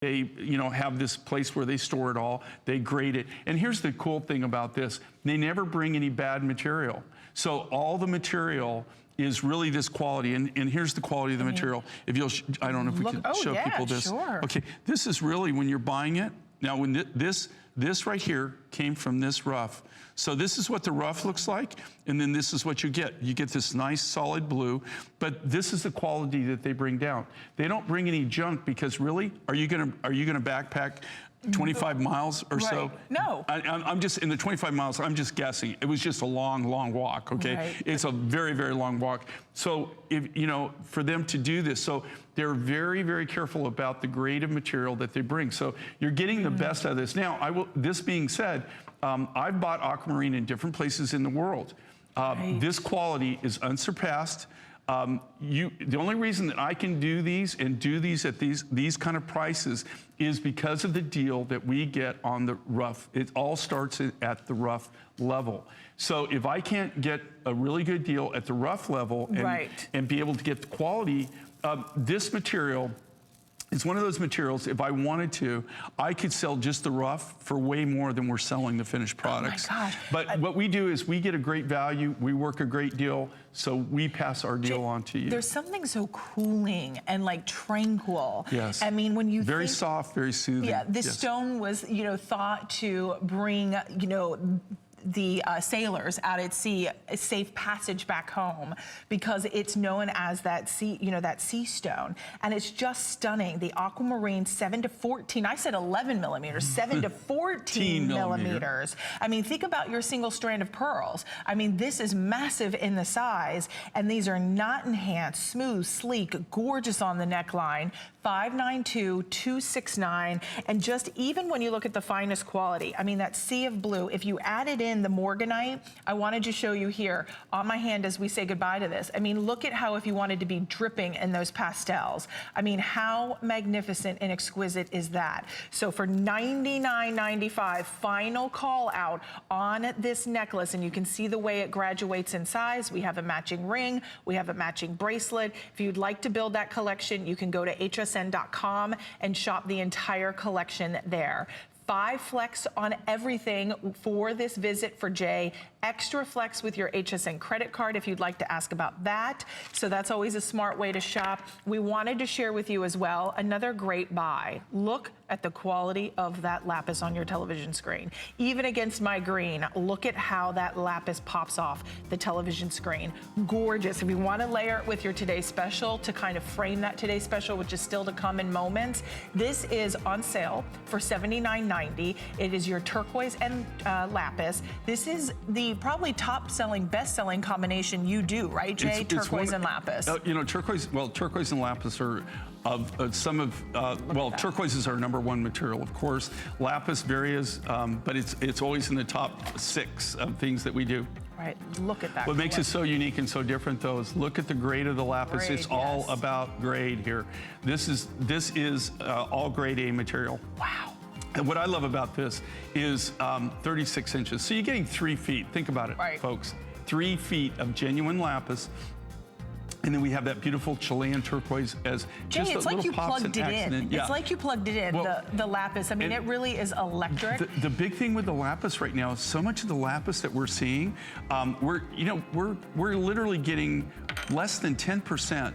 They, you know, have this place where they store it all. They grade it. And here's the cool thing about this. They never bring any bad material. So all the material is really this quality. And here's the quality of the material. If you'll, I don't know if we can show people this. Sure. Okay, this is really when you're buying it. Now, when this right here came from this rough. So this is what the rough looks like, and then this is what you get. You get this nice solid blue, but this is the quality that they bring down. They don't bring any junk because really, are you gonna backpack 25 miles or so? No. I'm just, in the 25 miles, I'm just guessing. It was just a long, long walk, okay? Right. It's a very, very long walk. So, if, you know, for them to do this, so they're very, very careful about the grade of material that they bring. So you're getting the best out of this. Now, this being said, I've bought aquamarine in different places in the world. This quality is unsurpassed. The only reason that I can do these and do these at these kind of prices is because of the deal that we get on the rough. It all starts at the rough level. So if I can't get a really good deal at the rough level and be able to get the quality, this material is one of those materials, if I wanted to, I could sell just the rough for way more than we're selling the finished products. Oh my gosh. But what we do is we get a great value, we work a great deal, so we pass our deal on to you. There's something so cooling and like tranquil. Yes. I mean, when you very think, soft, very soothing. Yeah, this stone was, you know, thought to bring, you know, the sailors out at sea a safe passage back home, because it's known as that sea, you know, that sea stone, and it's just stunning. The aquamarine 7 to 14, I said 11 millimeters, 7 to 14 millimeters. I mean, think about your single strand of pearls. I mean, this is massive in the size, and these are knot enhanced, smooth, sleek, gorgeous on the neckline. 592-269, and just even when you look at the finest quality, I mean, that sea of blue, if you added in the morganite, I wanted to show you here on my hand as we say goodbye to this. I mean, look at how, if you wanted to be dripping in those pastels, I mean, how magnificent and exquisite is that? So for $99.95, final call out on this necklace, and you can see the way it graduates in size. We have a matching ring, we have a matching bracelet. If you'd like to build that collection, you can go to HSN.com and shop the entire collection there. 5 flex on everything for this visit for Jay. Extra flex with your HSN credit card if you'd like to ask about that. So that's always a smart way to shop. We wanted to share with you as well another great buy. Look at the quality of that lapis on your television screen. Even against my green, look at how that lapis pops off the television screen. Gorgeous. If you want to layer it with your Today Special to kind of frame that Today Special, which is still to come in moments, this is on sale for $79.90. It is your turquoise and lapis. This is the probably top-selling, best-selling combination you do, right, Jay? Turquoise and lapis. You know, turquoise and lapis are turquoise is our #1 material, of course. Lapis varies, but it's always in the top 6 of things that we do. Right, look at that. What makes it so unique and so different, though, is look at the grade of the lapis. It's all about grade here. This is all grade A material. Wow. And what I love about this is 36 inches. So you're getting 3 feet. Think about it, folks. 3 feet of genuine lapis. And then we have that beautiful Chilean turquoise as Jay, just it's a like little you pops plugged and it in. accident. Yeah. It's like you plugged it in, well, the lapis. I mean, it really is electric. The big thing with the lapis right now is so much of the lapis that we're seeing, we're literally getting less than 10%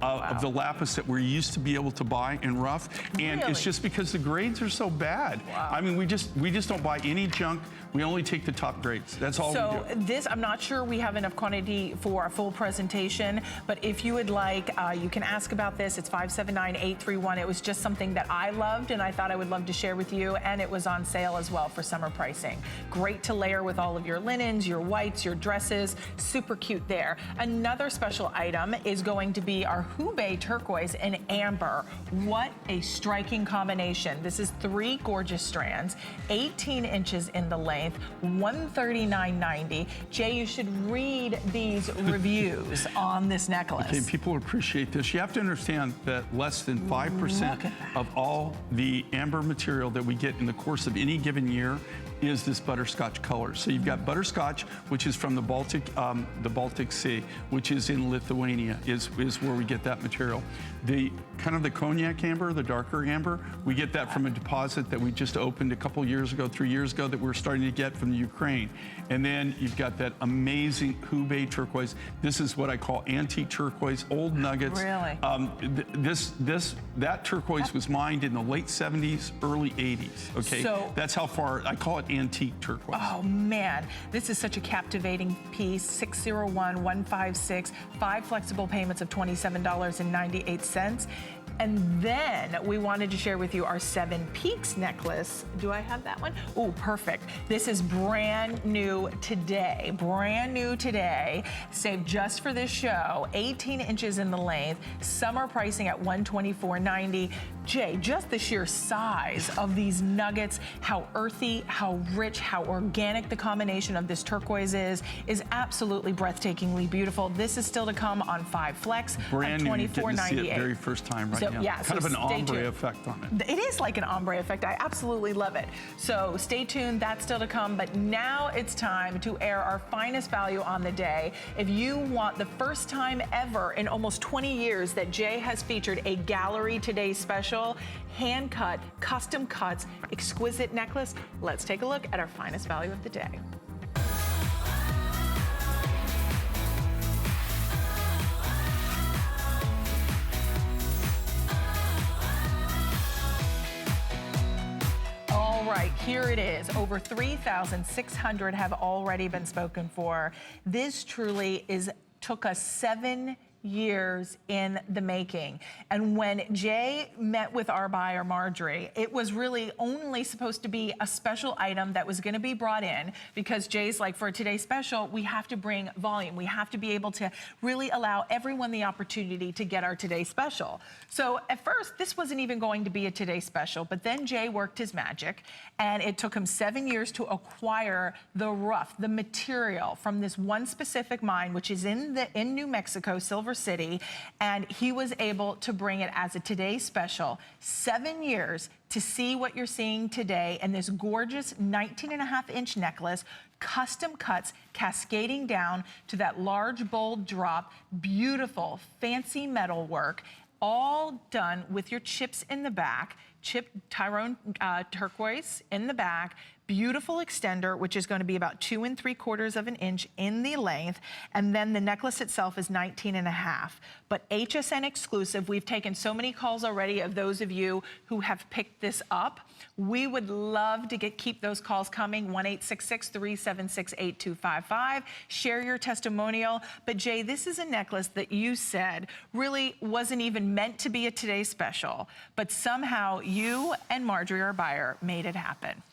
of the lapis that we're used to be able to buy in rough, and it's just because the grades are so bad. Wow. I mean, we just don't buy any junk. We only take the top grades. That's all we do. So this, I'm not sure we have enough quantity for a full presentation, but if you would like, you can ask about this. It's 579-831. It was just something that I loved and I thought I would love to share with you, and it was on sale as well for summer pricing. Great to layer with all of your linens, your whites, your dresses. Super cute there. Another special item is going to be our Hubei turquoise and amber. What a striking combination. This is 3 gorgeous strands, 18 inches in the length, $139.90. Jay, you should read these reviews on this necklace. Okay, people appreciate this. You have to understand that less than 5% of all the amber material that we get in the course of any given year is this butterscotch color. So you've got butterscotch, which is from the Baltic Sea, which is in Lithuania, is where we get that material. The kind of the cognac amber, the darker amber, we get that from a deposit that we just opened a couple years ago, 3 years ago, that we're starting to get from the Ukraine. And then you've got that amazing Hubei turquoise. This is what I call antique turquoise, old nuggets. Really? That turquoise was mined in the late 70s, early 80s. Okay, so, that's how far I call it antique turquoise. Oh man, this is such a captivating piece. 601-156, 5 flexible payments of $27.98. And then we wanted to share with you our 7 Peaks necklace. Do I have that one? Oh, perfect. This is brand new today. Brand new today. Saved just for this show. 18 inches in the length. Summer pricing at $124.90. Jay, just the sheer size of these nuggets, how earthy, how rich, how organic the combination of this turquoise is absolutely breathtakingly beautiful. This is still to come on 5 Flex Brand new, you get to see it $24.98. very first time right now. Yeah, kind of an ombre effect on it. It is like an ombre effect. I absolutely love it. So stay tuned, that's still to come. But now it's time to air our finest value on the day. If you want the first time ever in almost 20 years that Jay has featured a Gallery Today special, hand cut, custom cuts, exquisite necklace, let's take a look at our finest value of the day. All right, here it is. Over 3,600 have already been spoken for. This truly took us 7 years in the making. And when Jay met with our buyer, Marjorie, it was really only supposed to be a special item that was gonna be brought in because Jay's like, for today's special, we have to bring volume. We have to be able to really allow everyone the opportunity to get our Today Special. So at first, this wasn't even going to be a Today Special, but then Jay worked his magic and it took him 7 years to acquire the rough, the material from this one specific mine, which is in New Mexico, Silver City, and he was able to bring it as a Today Special. 7 years to see what you're seeing today and this gorgeous 19.5-inch necklace, custom cuts cascading down to that large bold drop, beautiful fancy metal work, all done with your chips in the back, chipped Tyrone turquoise in the back, beautiful extender, which is going to be about 2 3/4 of an inch in the length, and then the necklace itself is 19.5. But HSN exclusive, we've taken so many calls already of those of you who have picked this up. We would love to keep those calls coming, 1-866-376-8255. Share your testimonial. But Jay, this is a necklace that you said really wasn't even meant to be a Today Special, but somehow you and Marjorie, our buyer, made it happen.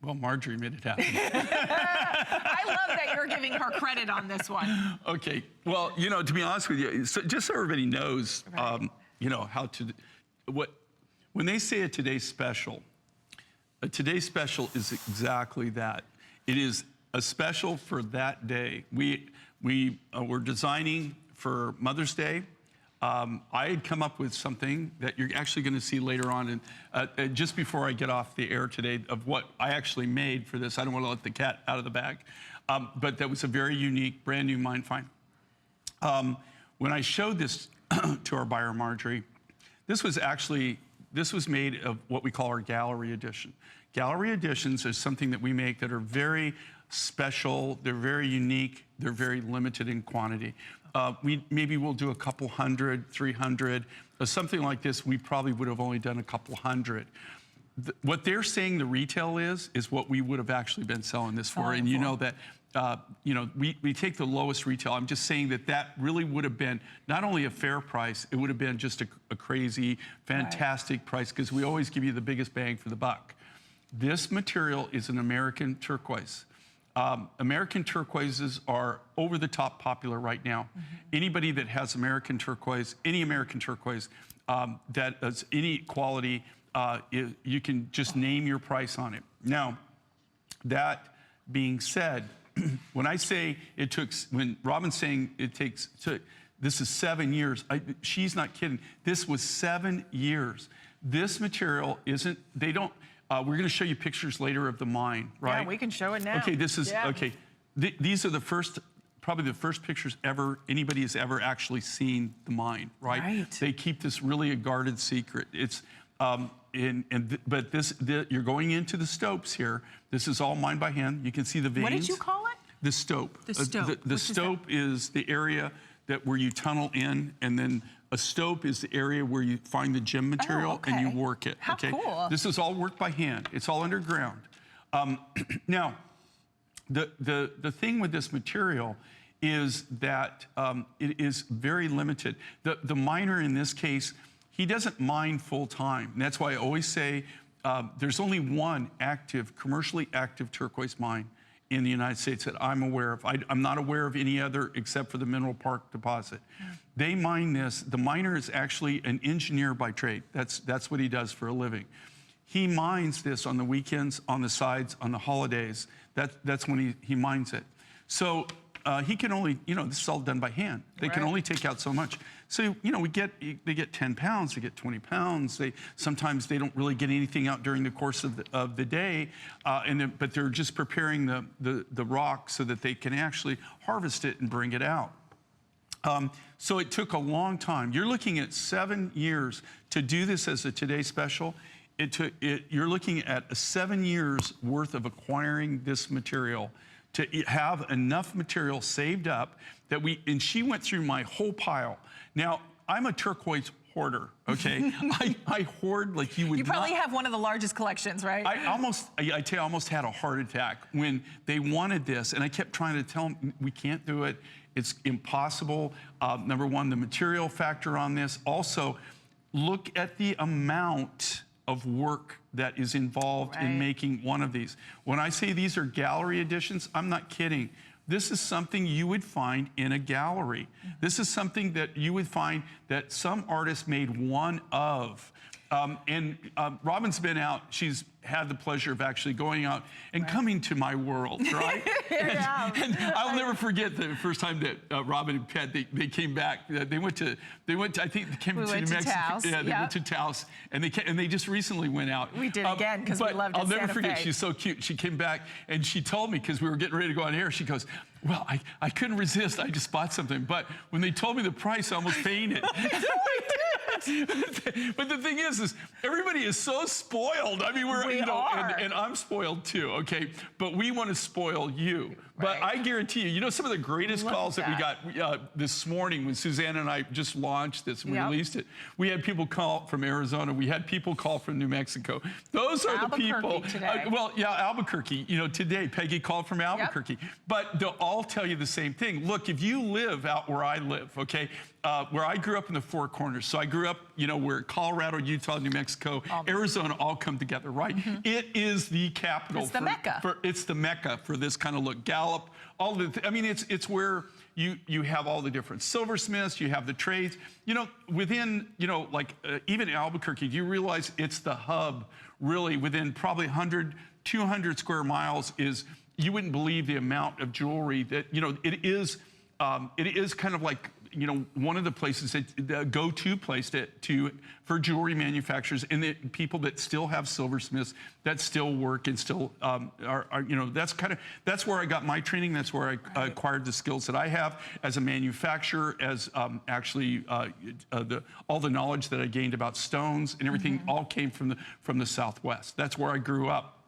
Well, Marjorie made it happen. I love that you're giving her credit on this one. Okay. Well, you know, to be honest with you, just so everybody knows, Right. you know, when they say a Today Special is exactly that. It is a special for that day. We're designing for Mother's Day. I had come up with something that you're actually going to see later on, and just before I get off the air today, of what I actually made for this. I don't want to let the cat out of the bag, but that was a very unique, brand new mine find. When I showed this to our buyer, Marjorie, this was made of what we call our Gallery Edition. Gallery Editions is something that we make that are very special, they're very unique, they're very limited in quantity. Maybe we'll do a couple hundred, 300, something like this. We probably would have only done a couple hundred. What they're saying the retail is what we would have actually been selling this for. And you know that, you know, we take the lowest retail. I'm just saying that really would have been not only a fair price, it would have been just a crazy, fantastic price, because we always give you the biggest bang for the buck. This material is an American turquoise. American turquoises are over the top popular right now. Anybody that has American turquoise, any American turquoise that is any quality, you can just name your price on it. Now, that being said, when I say when Robin's saying this is 7 years, she's not kidding. This was 7 years This material isn't, they don't, we're going to show you pictures later of the mine, right? Yeah, we can show it now. Okay, this is, Yeah. okay. These are the first, probably the first pictures anybody has ever actually seen the mine, right? Right. They keep this really a guarded secret. It's, but you're going into the stopes here. This is all mined by hand. You can see the veins. What did you call it? The stope. The stope. The stope is the area where you tunnel in, and then a stope is the area where you find the gem material and you work it. How cool. This is all worked by hand. It's all underground. Now, the thing with this material is that it is very limited. The miner in this case, he doesn't mine full time. And that's why I always say there's only one commercially active turquoise mine in the United States that I'm aware of. I'm not aware of any other except for the Mineral Park deposit. They mine this. The miner is actually an engineer by trade. That's what he does for a living. He mines this on the weekends, on the sides, on the holidays. That's when he mines it. So he can only, this is all done by hand. They can only take out so much. So, they get 10 pounds, they get 20 pounds. Sometimes they don't really get anything out during the course of the day, but they're just preparing the rock so that they can actually harvest it and bring it out. So it took a long time. You're looking at 7 years to do this as a Today Special. You're looking at 7 years worth of acquiring this material to have enough material saved up that and she went through my whole pile. Now, I'm a turquoise hoarder, okay? I hoard like you would not. You probably have one of the largest collections, right? I tell you, I almost had a heart attack when they wanted this, and I kept trying to tell them, we can't do it. It's impossible. Number one, the material factor on this. Also, look at the amount of work that is involved in making one of these. When I say these are gallery editions, I'm not kidding. This is something you would find in a gallery. This is something that you would find that some artist made one of. Robin's been out. She's had the pleasure of actually going out and coming to my world, right? and I'll never forget the first time that Robin and Pat, they came back. They went to I think they came to New Mexico. Taos. Yeah, they went to Taos, and they just recently went out. We did again because we loved it. I'll never forget. She's so cute. She came back and she told me, because we were getting ready to go on air, she goes, well, I couldn't resist. I just bought something. But when they told me the price, I almost fainted. But the thing is everybody is so spoiled. I mean, we are. And I'm spoiled too, okay? But we want to spoil you. But I guarantee you, some of the greatest calls that we got this morning when Suzanne and I just launched this and we released it, we had people call from Arizona. We had people call from New Mexico. Those are the people. Today. Albuquerque. Today, Peggy called from Albuquerque. But they'll all tell you the same thing. Look, if you live out where I live, okay, where I grew up in the Four Corners. So I grew up, where Colorado, Utah, New Mexico, Arizona all come together, right? It is the capital. It's the Mecca. It's the Mecca for this kind of look. Gallup, it's where you have all the different silversmiths, you have the trades. Within, even Albuquerque, do you realize it's the hub, really, within probably 100, 200 square miles you wouldn't believe the amount of jewelry that, it is kind of like, one of the places, the go-to place for jewelry manufacturers and the people that still have silversmiths that still work and still that's where I got my training. That's where I acquired the skills that I have as a manufacturer, as all the knowledge that I gained about stones and everything all came from the Southwest. That's where I grew up.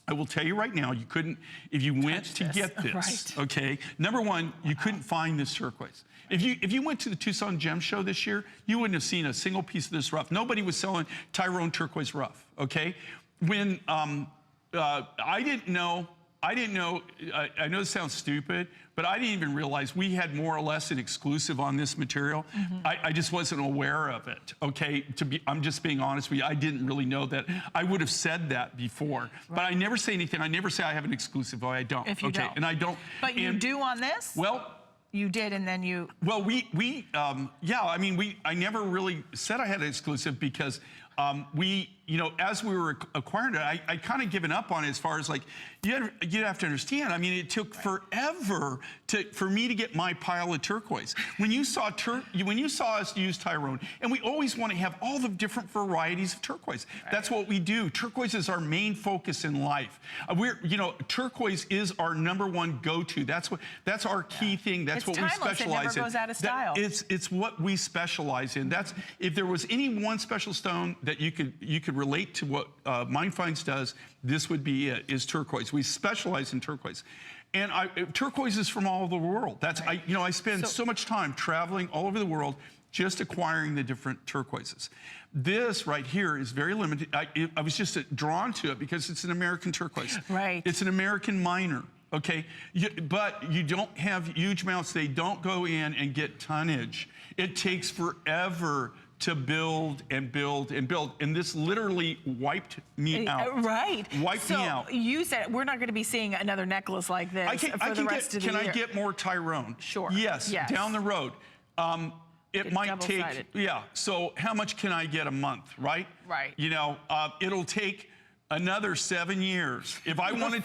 I will tell you right now, you couldn't, if you went to get this, okay, number one, you couldn't find this turquoise. If you went to the Tucson Gem Show this year, you wouldn't have seen a single piece of this rough. Nobody was selling Tyrone turquoise rough, okay? When I didn't know, I know this sounds stupid, but I didn't even realize we had more or less an exclusive on this material. I just wasn't aware of it, okay? I'm just being honest with you. I didn't really know that. I would have said that before, but I never say anything. I never say I have an exclusive. Oh, I don't. If you don't. And I don't. But you do on this? Well, you did, and then you... Well, I never really said I had an exclusive because we you know, as we were acquiring it, I kind of given up on it as far as like, you'd have to understand, I mean, it took forever for me to get my pile of turquoise. When you saw us use Tyrone, and we always want to have all the different varieties of turquoise. Right. That's what we do. Turquoise is our main focus in life. You know, turquoise is our #1 go-to. That's our key thing. That's what we specialize in. It never goes out of style. It's what we specialize in. That's, if there was any one special stone that you could relate to what Mine Finds does, this would be it, is turquoise. We specialize in turquoise. And turquoise is from all over the world. That's, right. I spend so much time traveling all over the world just acquiring the different turquoises. This right here is very limited. I was just drawn to it because it's an American turquoise. Right. It's an American miner. Okay, but you don't have huge amounts. They don't go in and get tonnage. It takes forever to build and build and build. And this literally wiped me out. Right. Wiped me out. So you said we're not going to be seeing another necklace like this for the rest of the year. Can I get more Tyrone? Sure. Yes, down the road. It might take, so how much can I get a month, right? Right. You know, it'll take another 7 years. If I wanted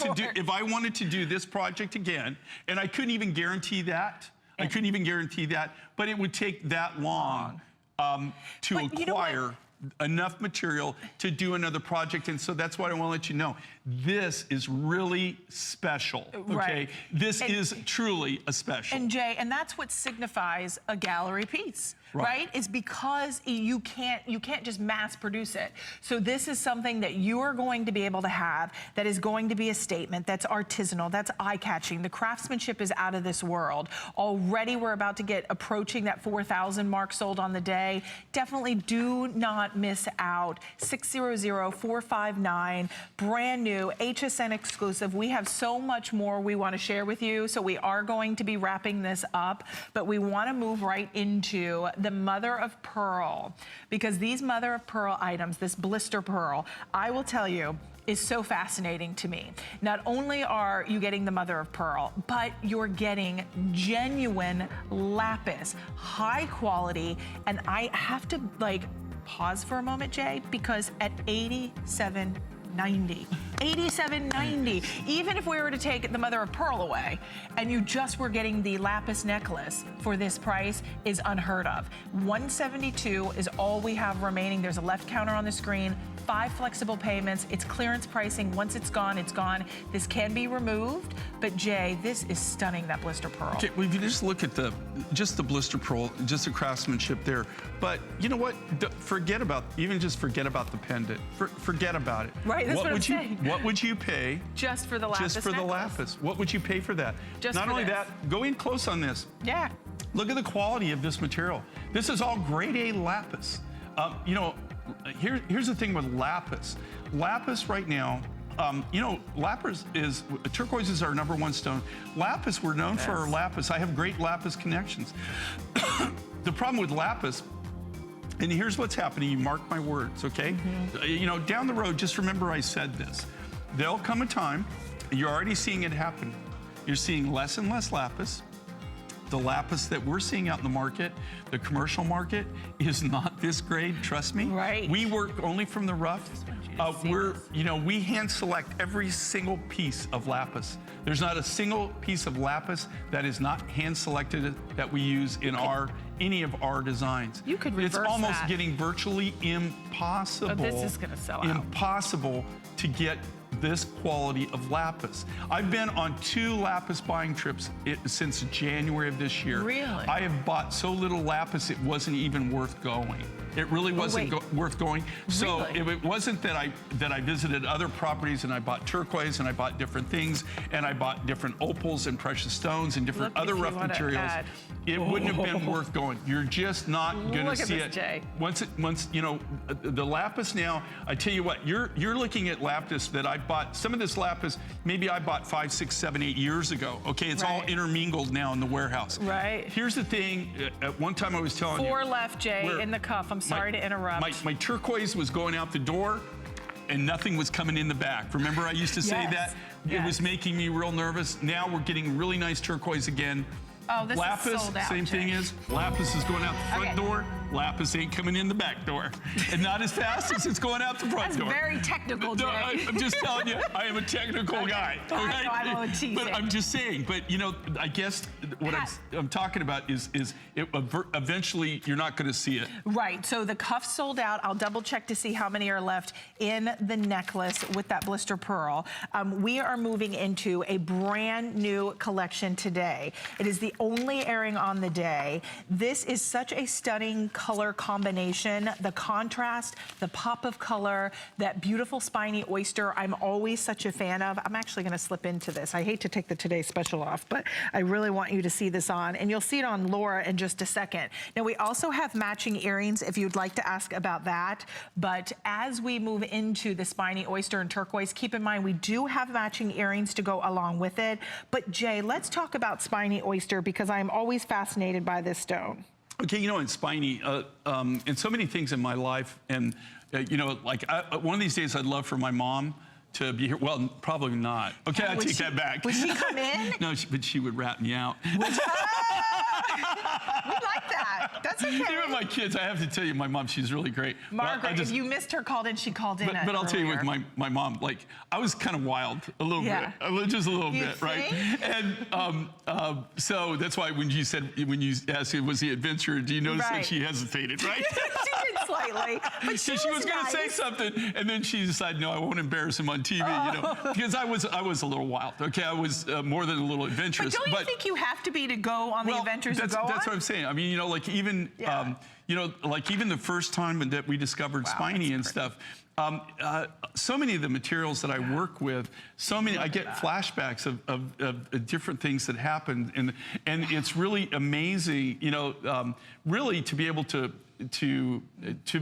to do this project again, and I couldn't even guarantee that, but it would take that long to acquire enough material to do another project. And so that's why I want to let you know, this is really special, okay? Right. This is truly a special. And Jay, and that's what signifies a gallery piece, right? It's because you can't just mass produce it. So this is something that you are going to be able to have that is going to be a statement, that's artisanal, that's eye-catching. The craftsmanship is out of this world. Already we're about to get approaching that 4,000 mark sold on the day. Definitely do not miss out. 600-459, brand new, HSN exclusive. We have so much more we want to share with you, so we are going to be wrapping this up, but we want to move right into the mother of pearl, because these mother of pearl items, this blister pearl, I will tell you, is so fascinating to me. Not only are you getting the mother of pearl, but you're getting genuine lapis, high quality, and I have to pause for a moment, Jay, because at $87.90. $87.90. Even if we were to take the mother of pearl away and you just were getting the lapis necklace for this price is unheard of. $172 is all we have remaining. There's a left counter on the screen. 5 flexible payments. It's clearance pricing. Once it's gone, it's gone. This can be removed, but Jay, this is stunning, that blister pearl. Okay, well, if you just look at the blister pearl, just the craftsmanship there. But you know what? Forget about the pendant. Forget about it. Right, that's what I'm saying. What would you pay? Just for the lapis necklace. The lapis. What would you pay for that? Not only that, go in close on this. Yeah. Look at the quality of this material. This is all grade A lapis. You know, here's the thing with lapis. Lapis right now, lapis is, turquoise is our #1 stone. Lapis, we're known for our lapis. I have great lapis connections. The problem with lapis, and here's what's happening, you mark my words, okay? You know, down the road, just remember I said this. There'll come a time, you're already seeing it happen. You're seeing less and less lapis. The lapis that we're seeing out in the market, the commercial market, is not this grade, trust me. Right. We work only from the rough. We hand select every single piece of lapis. There's not a single piece of lapis that is not hand selected that we use in any of our designs. You could reverse that. It's almost getting virtually impossible. Oh, this is gonna sell out. Impossible to get this quality of lapis. I've been on 2 lapis buying trips since January of this year. Really? I have bought so little lapis it wasn't even worth going. It really wasn't worth going. So Really? if it wasn't that I visited other properties and I bought turquoise and I bought different things and I bought different opals and precious stones and different other rough materials, it wouldn't have been worth going. You're just not going to see it. Jay. Once the lapis now, I tell you what, you're looking at lapis that I bought. Some of this lapis, maybe I bought 5, 6, 7, 8 years ago. Okay, it's all intermingled now in the warehouse. Right. Here's the thing. At one time I was telling you. 4 left, Jay, in the cuff. I'm sorry to interrupt. My turquoise was going out the door and nothing was coming in the back. Remember I used to say that? It was making me real nervous. Now we're getting really nice turquoise again. Oh, this lapis, is sold out, same Jay. thing is, lapis is going out the front door. lapis ain't coming in the back door, and not as fast as it's going out the front That's door. very technical, Jay. No, I'm just telling you, I am a technical guy. I know, I'm teasing. But I'm just saying. But you know, I guess what I'm talking about is eventually you're not going to see it. Right. So the cuffs sold out. I'll double check to see how many are left in the necklace with that blister pearl. We are moving into a brand new collection today. It is the only airing on the day. This is such a stunning color combination. The contrast, the pop of color, that beautiful spiny oyster I'm always such a fan of. I'm actually going to slip into this. I hate to take the Today Special off, but I really want you to see this on. And you'll see it on Laura in just a second. Now, we also have matching earrings if you'd like to ask about that. But as we move into the spiny oyster and turquoise, keep in mind we do have matching earrings to go along with it. But Jay, let's talk about spiny oyster because I'm always fascinated by this stone. Okay, you know, in spiny, and so many things in my life, and you know, like one of these days I'd love for my mom to be here. Well, probably not. Okay, I take that back. Would she come in? No, but she would rat me out. We like that. That's okay. Even my kids, I have to tell you, my mom, she's really great. Margaret, if you missed her called in, she called in. But I'll tell you, with my mom, like, I was kind of wild a little bit, just a little bit, right? And so that's why when you asked, was he adventure, do you notice that she hesitated, right? She did slightly, but she was going to say something, and then she decided, no, I won't embarrass him on TV, you know, because I was a little wild. Okay, I was more than a little adventurous. But don't you think you have to be to go on the adventures you go on? That's what I'm saying. I mean, you know, like even, you know, like even the first time that we discovered spiny and stuff, so many of the materials that I work with, I get flashbacks of different things that happened, and it's really amazing, you know, really to be able to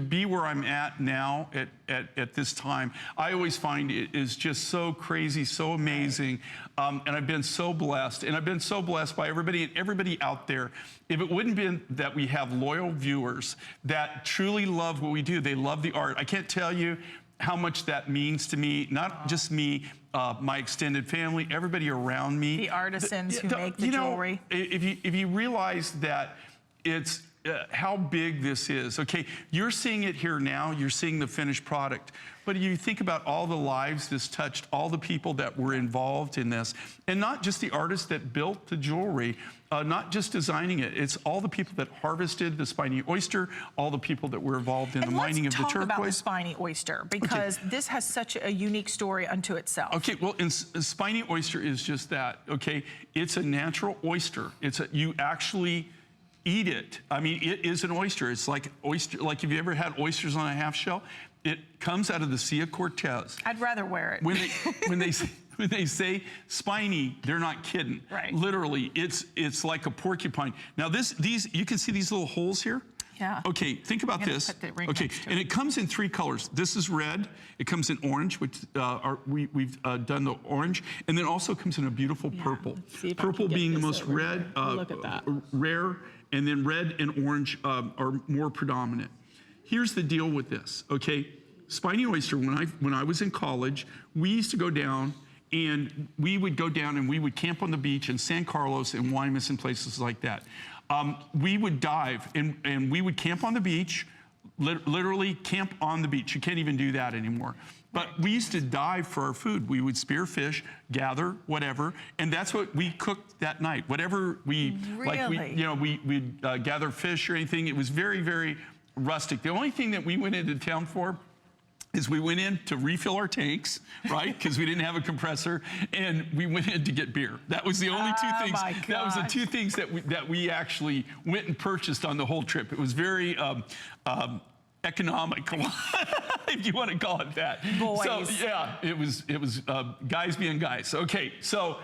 be where I'm at now at this time. I always find it is just so crazy, so amazing, and I've been so blessed, and I've been so blessed by everybody and everybody out there. If it wouldn't have been that we have loyal viewers that truly love what we do, they love the art. I can't tell you how much that means to me, not just me, my extended family, everybody around me. The artisans who make the jewelry. If you realize that it's how big this is, okay? You're seeing it here now, you're seeing the finished product, but you think about all the lives this touched, all the people that were involved in this, and not just the artists that built the jewelry, not just designing it, it's all the people that harvested the spiny oyster, all the people that were involved in the mining of the turquoise. Let's talk about the spiny oyster, because this has such a unique story unto itself. Okay, well, spiny oyster is just that, okay? It's a natural oyster. You actually eat it. I mean, it is an oyster. It's like oyster. Like, have you ever had oysters on a half shell? It comes out of the Sea of Cortez. I'd rather wear it. When they say spiny, they're not kidding. Right. Literally, it's like a porcupine. Now these you can see these little holes here. Yeah. Okay, think about this. Okay, and it comes in 3 colors. This is red. It comes in orange, which we've done the orange, and then also comes in a beautiful purple. Purple being the most rare, and then red and orange are more predominant. Here's the deal with this. Okay, spiny oyster. When I was in college, we used to go down. And we would go down and we would camp on the beach in San Carlos and Guaymas and places like that. We would dive and we would camp on the beach, literally camp on the beach. You can't even do that anymore. But we used to dive for our food. We would spear fish, gather, whatever, and that's what we cooked that night. Whatever we, we'd gather fish or anything. It was very, very rustic. The only thing that we went into town for is we went in to refill our tanks, right? Because we didn't have a compressor, and we went in to get beer. That was the only 2 things. That was the 2 things that we actually went and purchased on the whole trip. It was very economical, if you want to call it that. Boys. So yeah, it was guys being guys. Okay, so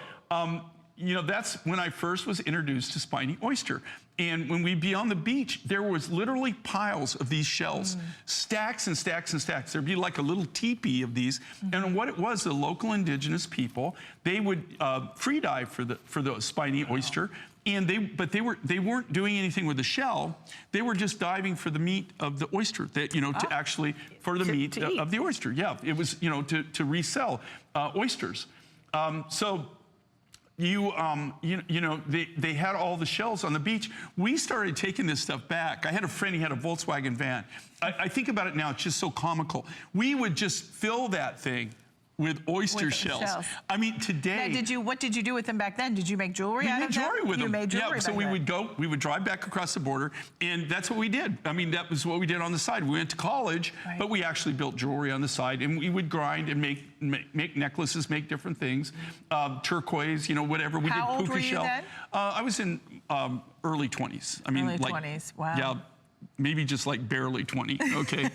you know, that's when I first was introduced to spiny oyster. And when we'd be on the beach, there was literally piles of these shells, stacks and stacks and stacks. There'd be like a little teepee of these. And what it was, the local indigenous people, they would free dive for the spiny oyster. And they weren't doing anything with the shell. They were just diving for the meat of the oyster, for the meat of the oyster. Yeah, it was, you know, to resell oysters. So they had all the shells on the beach. We started taking this stuff back. I had a friend, he had a Volkswagen van. I think about it now, it's just so comical. We would just fill that thing with oyster shells. I mean, today. Now, what did you do with them back then? Did you make jewelry out of them? We made jewelry with them. You made jewelry. Yeah, so we would drive back across the border, and that's what we did. I mean, that was what we did on the side. We went to college, but we actually built jewelry on the side, and we would grind and make necklaces, make different things, turquoise, whatever. We How did old puka were you shell. then? I was in early 20s. I mean, early 20s. Wow. Yeah, maybe just like barely 20. Okay.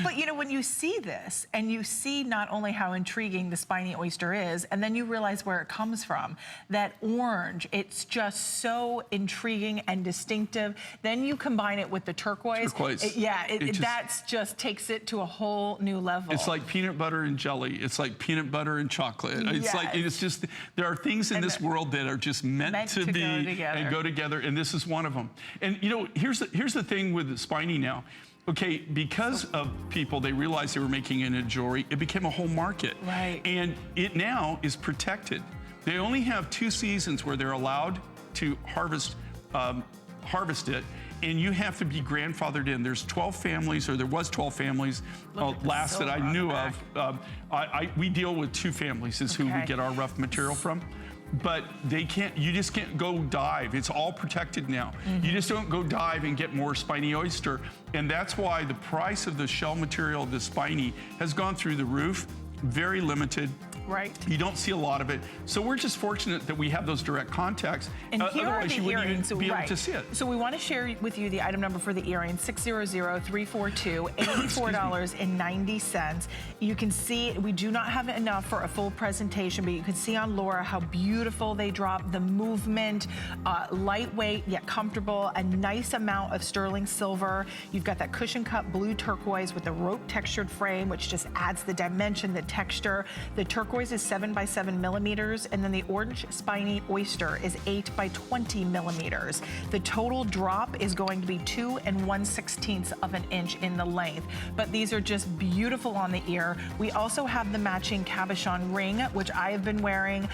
But when you see this and you see not only how intriguing the spiny oyster is, and then you realize where it comes from, that orange, it's just so intriguing and distinctive. Then you combine it with the turquoise. That just takes it to a whole new level. It's like peanut butter and jelly. It's like peanut butter and chocolate. It's just, there are things in this world that are just meant to be and go together, and this is one of them. And here's the thing with the spiny now. Okay, because of people, they realized they were making it into jewelry, it became a whole market. Right. And it now is protected. They only have 2 seasons where they're allowed to harvest it, and you have to be grandfathered in. There's 12 families, or there was 12 families last that I knew of. We deal with 2 families is who we get our rough material from. But you just can't go dive. It's all protected now. You just don't go dive and get more spiny oyster. And that's why the price of the shell material, the spiny, has gone through the roof. Very limited. Right. You don't see a lot of it. So we're just fortunate that we have those direct contacts. And here are otherwise, the you wouldn't earrings. even be able to see it. So we want to share with you the item number for the earrings, 600-342, $84.90. You can see we do not have enough for a full presentation, but you can see on Laura how beautiful they drop, the movement, lightweight yet comfortable, a nice amount of sterling silver. You've got that cushion cut blue turquoise with the rope textured frame, which just adds the dimension, the texture. The turquoise is 7 by 7 millimeters, and then the orange spiny oyster is 8 by 20 millimeters. The total drop is going to be 2 1/16 of an inch in the length, but these are just beautiful on the ear. We also have the matching cabochon ring, which I have been wearing.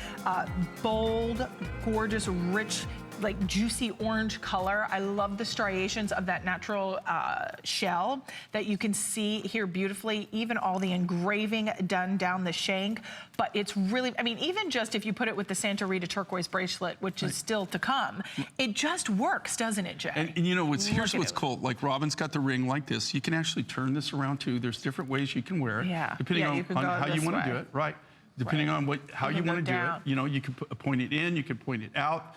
Bold, gorgeous, rich, like juicy orange color. I love the striations of that natural shell that you can see here beautifully, even all the engraving done down the shank. But it's really, I mean, even just if you put it with the Santa Rita turquoise bracelet, which is still to come, it just works, doesn't it, Jay? And here's what's cool. Like Robin's got the ring like this. You can actually turn this around too. There's different ways you can wear it. Depending on how you want to do it. Right. Depending on how you want to do it. You can point it in, you can point it out.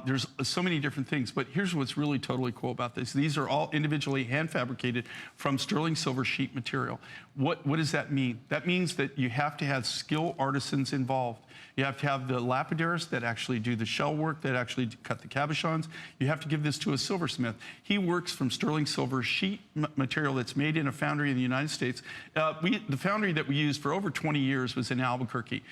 There's so many different things, but here's what's really totally cool about this. These are all individually hand fabricated from sterling silver sheet material. What does that mean? That means that you have to have skilled artisans involved. You have to have the lapidaries that actually do the shell work, that actually cut the cabochons. You have to give this to a silversmith. He works from sterling silver sheet material that's made in a foundry in the United States. The foundry that we used for over 20 years was in Albuquerque.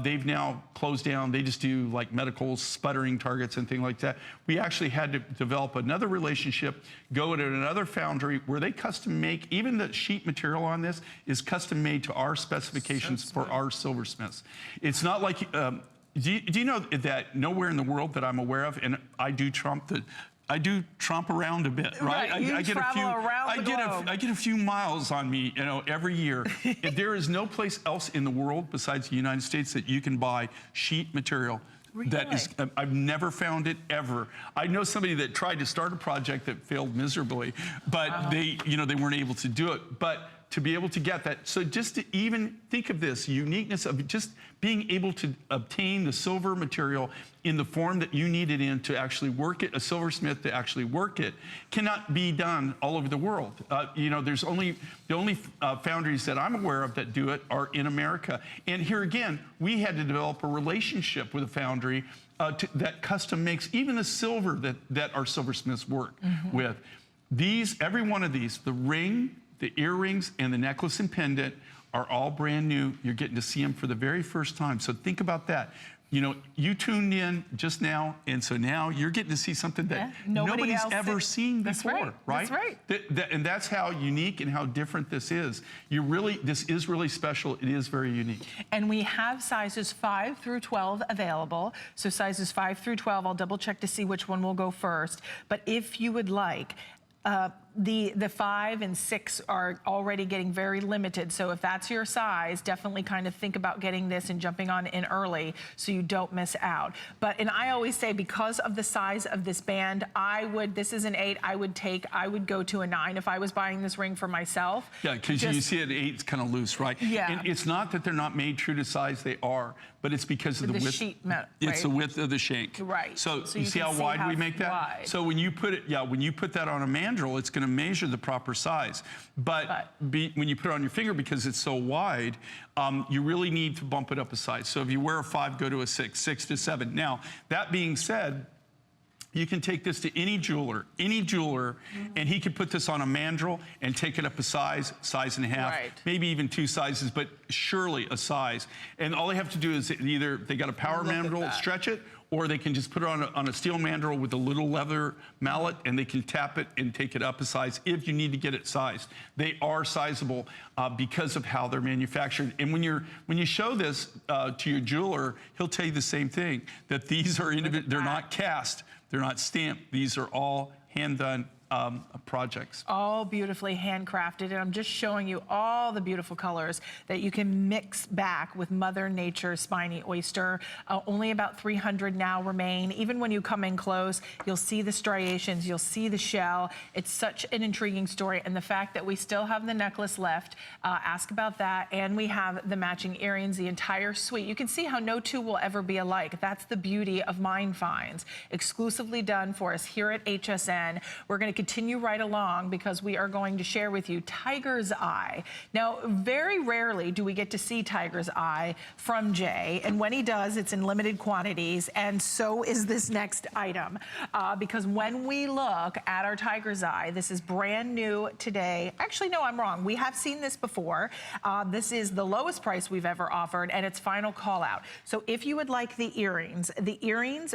They've now closed down. They just do like medical sputtering targets and things like that. We actually had to develop another relationship, go to another foundry where they custom make, even the sheet material on this is custom made to our specifications for our silversmiths. It's not like, do you know that nowhere in the world that I'm aware of, and I do trump around a bit, right? I get a few miles on me, every year. And there is no place else in the world besides the United States that you can buy sheet material. Really? That is, I've never found it ever. I know somebody that tried to start a project that failed miserably, but they weren't able to do it. But to be able to get that, so just to even think of this uniqueness of just being able to obtain the silver material in the form that you need it in to actually work it, a silversmith to actually work it, cannot be done all over the world. There's the only foundries that I'm aware of that do it are in America. And here again, we had to develop a relationship with a foundry that custom makes even the silver that our silversmiths work with. Every one of these, the ring, the earrings, and the necklace and pendant are all brand new. You're getting to see them for the very first time. So think about that. you know, you tuned in just now, and so now you're getting to see something that nobody's ever seen before, right? That's right. And that's how unique and how different this is. This is really special. It is very unique. And we have sizes 5 through 12 available. So sizes 5 through 12, I'll double check to see which one will go first. But if you would like, the 5 and 6 are already getting very limited. So if that's your size, definitely kind of think about getting this and jumping on in early so you don't miss out. And I always say, because of the size of this band, this is an 8, I would go to a 9 if I was buying this ring for myself. Yeah, because you see it, 8's kind of loose, right? Yeah. And it's not that they're not made true to size, they are, but it's because of the width. Sheet metal, right? It's the width of the shank. Right. So you see how wide we make that? Wide. So when you put it, when you put that on a mandrel, it's going to measure the proper size. But when you put it on your finger, because it's so wide, you really need to bump it up a size. So if you wear a 5, go to a 6, 6 to 7. Now, that being said, you can take this to any jeweler, and he could put this on a mandrel and take it up a size and a half, maybe even 2 sizes, but surely a size. And all they have to do is either they got a power mandrel, stretch it, or they can just put it on a steel mandrel with a little leather mallet, and they can tap it and take it up a size if you need to get it sized. They are sizable because of how they're manufactured. And when you show this to your jeweler, he'll tell you the same thing, that these are they're not cast. They're not stamped. These are all hand-done projects. All beautifully handcrafted, and I'm just showing you all the beautiful colors that you can mix back with Mother Nature's spiny oyster. Only about 300 now remain. Even when you come in close, you'll see the striations, you'll see the shell. It's such an intriguing story, and the fact that we still have the necklace left, ask about that, and we have the matching earrings, the entire suite. You can see how no two will ever be alike. That's the beauty of Mine Finds, exclusively done for us here at HSN. We're going to continue right along because we are going to share with you Tiger's Eye. Now, very rarely do we get to see Tiger's Eye from Jay, and when he does, it's in limited quantities, and so is this next item. Because when we look at our Tiger's Eye, this is brand new today. Actually, no, I'm wrong. We have seen this before. This is the lowest price we've ever offered, and it's final call out. So if you would like the earrings,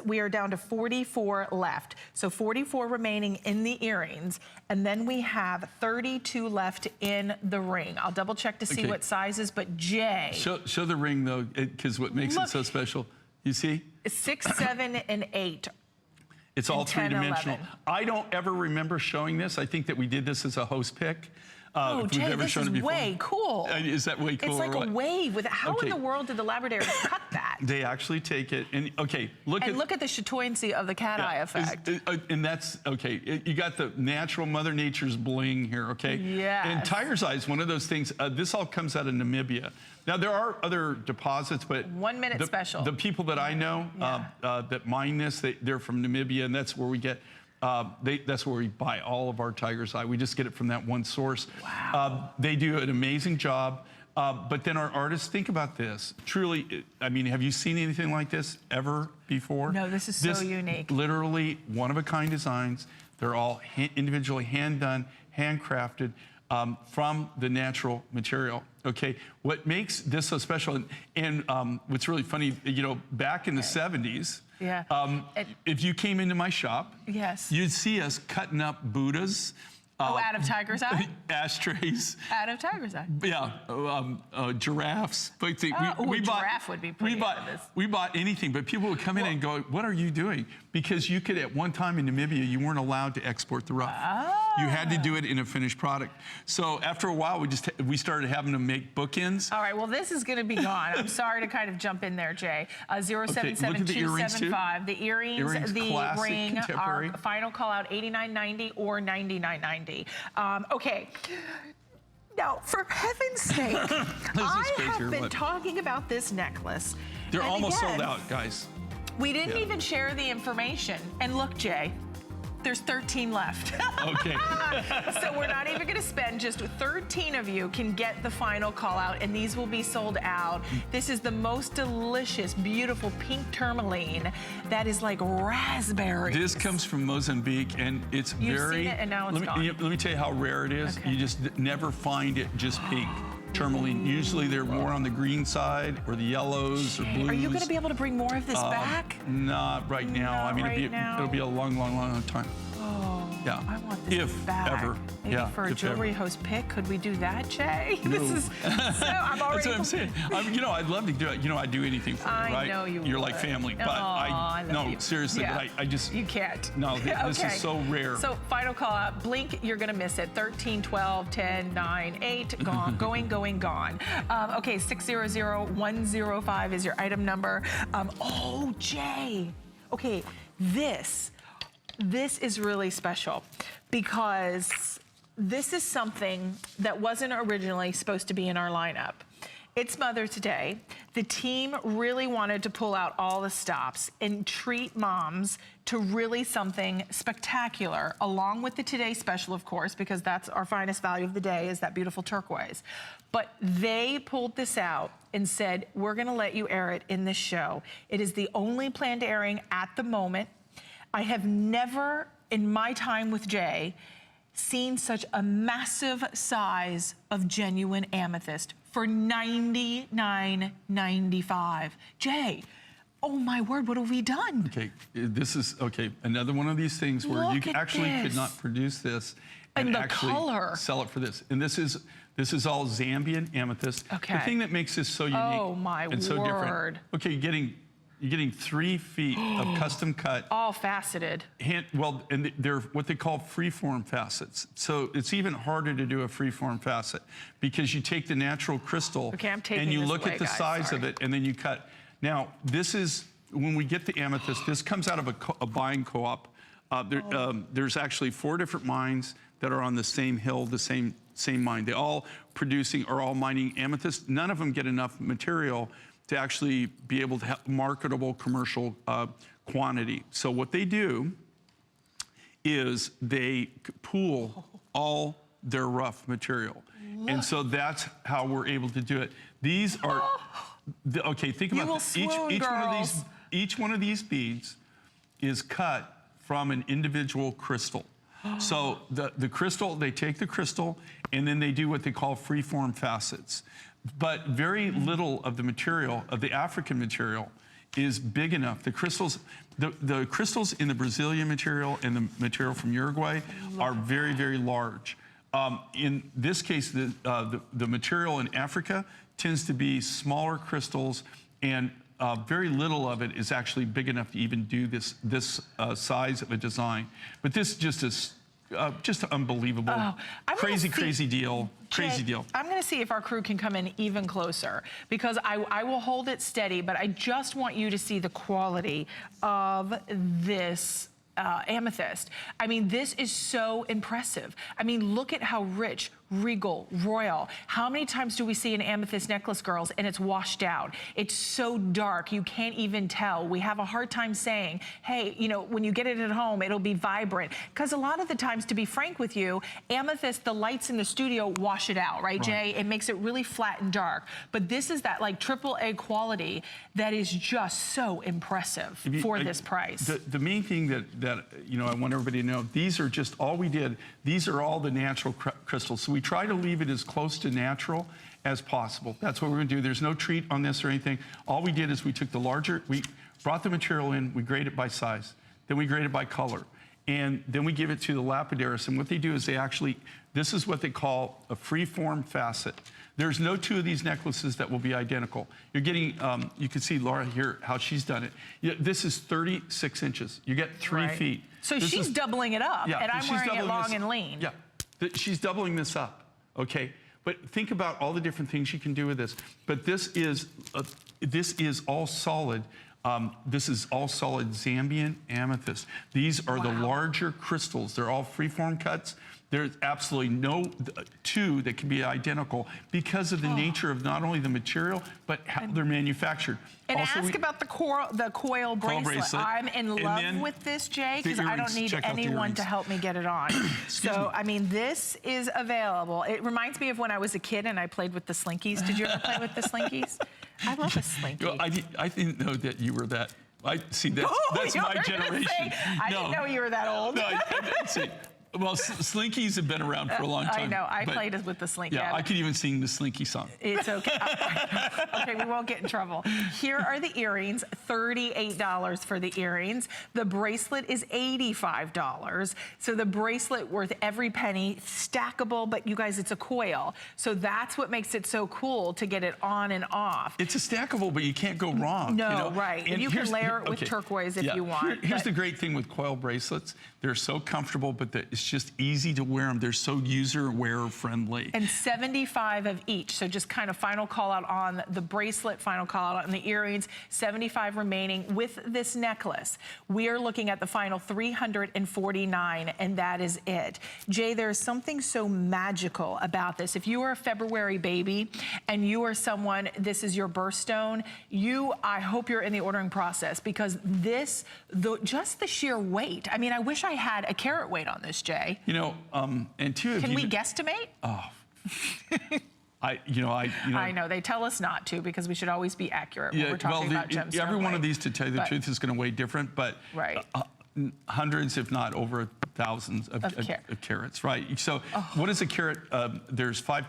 we are down to 44 left. So 44 remaining in the earrings, and then we have 32 left in the ring. I'll double check to see what sizes, but Jay. Show the ring though, because what makes it so special, you see? 6, 7, and 8. It's all 3-dimensional. I don't ever remember showing this. I think that we did this as a host pick. Oh, Jay, this is way cool. Is that way cool? It's like a wave with how in the world did the Labradors cut that? They actually take it and look at the chatoyancy of the cat eye effect. And that's you got the natural Mother Nature's bling here, Yes. And Tiger's Eye is one of those things. This all comes out of Namibia. Now there are other deposits, but 1 minute special. The people that I know that mine this, they're from Namibia, and that's where we get. That's where we buy all of our Tiger's Eye. We just get it from that one source. Wow. They do an amazing job. But then our artists, think about this. Truly, I mean, have you seen anything like this ever before? No, this is so unique. Literally one-of-a-kind designs. They're all individually hand-done, handcrafted from the natural material. What makes this so special, and what's really funny, back in the 70s, if you came into my shop, you'd see us cutting up Buddhas. Out of Tiger's Eye? Ashtrays. Out of Tiger's Eye. Yeah, giraffes. Giraffe would be pretty we bought anything, but people would come in and go, what are you doing? Because you could, at one time in Namibia, you weren't allowed to export the rough. You had to do it in a finished product. So after a while, we started having to make bookends. All right, well, this is going to be gone. I'm sorry to kind of jump in there, Jay. 077275. The earrings, the ring, our final call out, $89.90 or $99.90. Okay. Now, for heaven's sake, I have been talking about this necklace. They're almost sold out, guys. We didn't even share the information. And look, Jay, there's 13 left. Okay. So we're not even going to spend, just 13 of you can get the final call out, and these will be sold out. This is the most delicious, beautiful pink tourmaline that is like raspberry. This comes from Mozambique, and it's You've seen it, and now it's gone. Let me tell you how rare it is. You just never find it just pink. tourmaline. Usually they're more on the green side or the yellows or blues. Are you going to be able to bring more of this back? Not right now. Not I mean, right it'll be a long, long, long time. Oh, Yeah. I want this If back. ever. Maybe Yeah, for a if jewelry ever. host pick, could we do that, Jay? No. This is so, I'm already. That's what I'm saying. I'd love to do it. I'd do anything for you, right? I know you You're would. like family. But I love no, you. seriously, Yeah. but I just, You can't. no, this Okay. is so rare. So final call out. Blink, you're going to miss it. 13, 12, 10, 9, 8, gone. Going, gone. Okay, 600-105 is your item number. Oh, Jay. Okay, this is really special because this is something that wasn't originally supposed to be in our lineup. It's Mother's Day. The team really wanted to pull out all the stops and treat moms to really something spectacular, along with the Today Special, of course, because that's our finest value of the day, is that beautiful turquoise. But they pulled this out and said, we're gonna let you air it in this show. It is the only planned airing at the moment. I have never, in my time with Jay, seen such a massive size of genuine amethyst for $99.95. Jay, oh my word, what have we done? Okay, this is, another one of these things where Look you at actually this. could not produce this And the actually color. sell it for this. And this is all Zambian amethyst. Okay. The thing that makes this so unique Oh, my and so word. different. Okay, you're getting 3 feet of custom cut. All faceted. And they're what they call freeform facets. So it's even harder to do a freeform facet because you take the natural crystal Okay, I'm taking and you this look away, at the guys, size sorry. of it and then you cut. Now, this is, when we get the amethyst, this comes out of a buying co-op. There's actually 4 different mines that are on the same hill, the same mine. They all are all mining amethyst. None of them get enough material to actually be able to have marketable commercial quantity. So what they do is they pool all their rough material. And so that's how we're able to do it. These are, okay, think You about will this. swoon, girls. Each one of these beads is cut from an individual crystal. So the crystal, they take the crystal and then they do what they call freeform facets. But very little of the material, of the African material, is big enough. The crystals in the Brazilian material and the material from Uruguay are very, very large. In this case, the material in Africa tends to be smaller crystals, and very little of it is actually big enough to even do this size of a design. But this just is just unbelievable. Crazy deal. Crazy deal. I'm going to see if our crew can come in even closer because I will hold it steady, but I just want you to see the quality of this amethyst. I mean, this is so impressive. I mean, look at how rich, regal, royal. How many times do we see an amethyst necklace, girls, and it's washed out? It's so dark, you can't even tell. We have a hard time saying, hey, you know, when you get it at home, it'll be vibrant. Because a lot of the times, to be frank with you, amethyst, the lights in the studio wash it out, right, Jay? It makes it really flat and dark. But this is that like AAA quality that is just so impressive for this price. The main thing that you know, I want everybody to know, these are just all we did. These are all the natural crystals. So we try to leave it as close to natural as possible. That's what we're gonna do. There's no treat on this or anything. All we did is we took we brought the material in, we grade it by size, then we grade it by color, and then we give it to the lapidaries. And what they do is this is what they call a free-form facet. There's no 2 of these necklaces that will be identical. You're getting, you can see Laura here, how she's done it. This is 36 inches. You get 3 feet. So she's doubling it up, and I'm wearing it long and lean. Yeah, she's doubling this up, okay? But think about all the different things you can do with this. But this is all solid. This is all solid Zambian amethyst. These are the larger crystals. They're all freeform cuts. There's absolutely no 2 that can be identical because of the nature of not only the material, but how they're manufactured. And also, ask about the coil bracelet. I'm in love with this, Jay, because I don't need anyone to help me get it on. So, I mean, this is available. It reminds me of when I was a kid and I played with the Slinkies. Did you ever play with the Slinkies? I love a Slinky. You know, I didn't know that you were that. That's my generation. I didn't know you were that old. No, see, Well, slinkies have been around for a long time. I know. I played with the slinky. Yeah, I could even sing the slinky song. It's okay. Okay, we won't get in trouble. Here are the earrings, $38 for the earrings. The bracelet is $85. So the bracelet worth every penny, stackable, but you guys, it's a coil. So that's what makes it so cool to get it on and off. It's a stackable, but you can't go wrong. No, you know? right. And you can layer it with turquoise if you want. Here's the great thing with coil bracelets. They're so comfortable, but it's just easy to wear them. They're so user-wearer friendly. And 75 of each. So just kind of final call out on the bracelet, final call out on the earrings, 75 remaining. With this necklace, we are looking at the final 349, and that is it. Jay, there's something so magical about this. If you are a February baby and you are someone, this is your birthstone, I hope you're in the ordering process, because this, just the sheer weight. I mean, I wish I had a carat weight on this, Jay. You know, and two of you. Can we guesstimate? Oh. I know they tell us not to, because we should always be accurate when we're talking about gemstone. Every one of these, to tell you the truth, is going to weigh different, but hundreds, if not over thousands of carats, right? So what is a carat? There's 5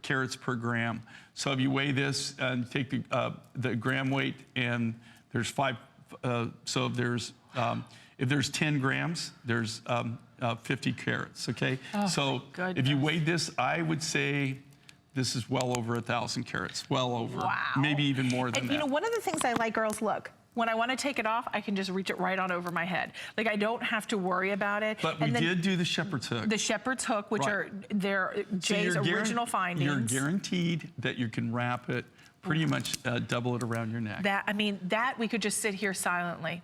carats per gram. So if you weigh this and take the gram weight, and there's 5, so if there's 10 grams, there's 50 carats, okay? Oh, so if you weighed this, I would say this is well over 1,000 carats, well over. Wow. Maybe even more than that. You know, one of the things I like, girls, look, when I want to take it off, I can just reach it right on over my head. Like, I don't have to worry about it. But we did do the shepherd's hook. The shepherd's hook, which are Jay's original findings. You're guaranteed that you can wrap it, pretty much double it around your neck. I mean, that we could just sit here silently.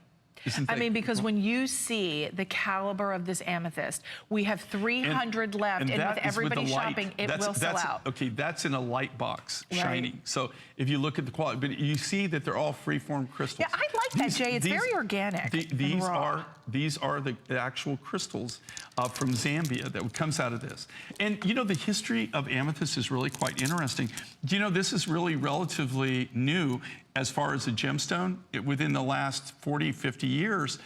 I mean, because when you see the caliber of this amethyst, we have 300 left, and with everybody shopping, it will sell out. Okay, that's in a light box, shining. So if you look at the quality, but you see that they're all free-form crystals. Yeah, I like that, Jay. It's very organic. These are the actual crystals from Zambia that comes out of this. And you know, the history of amethyst is really quite interesting. Do you know this is really relatively new as far as a gemstone? Within the last 40, 50 years,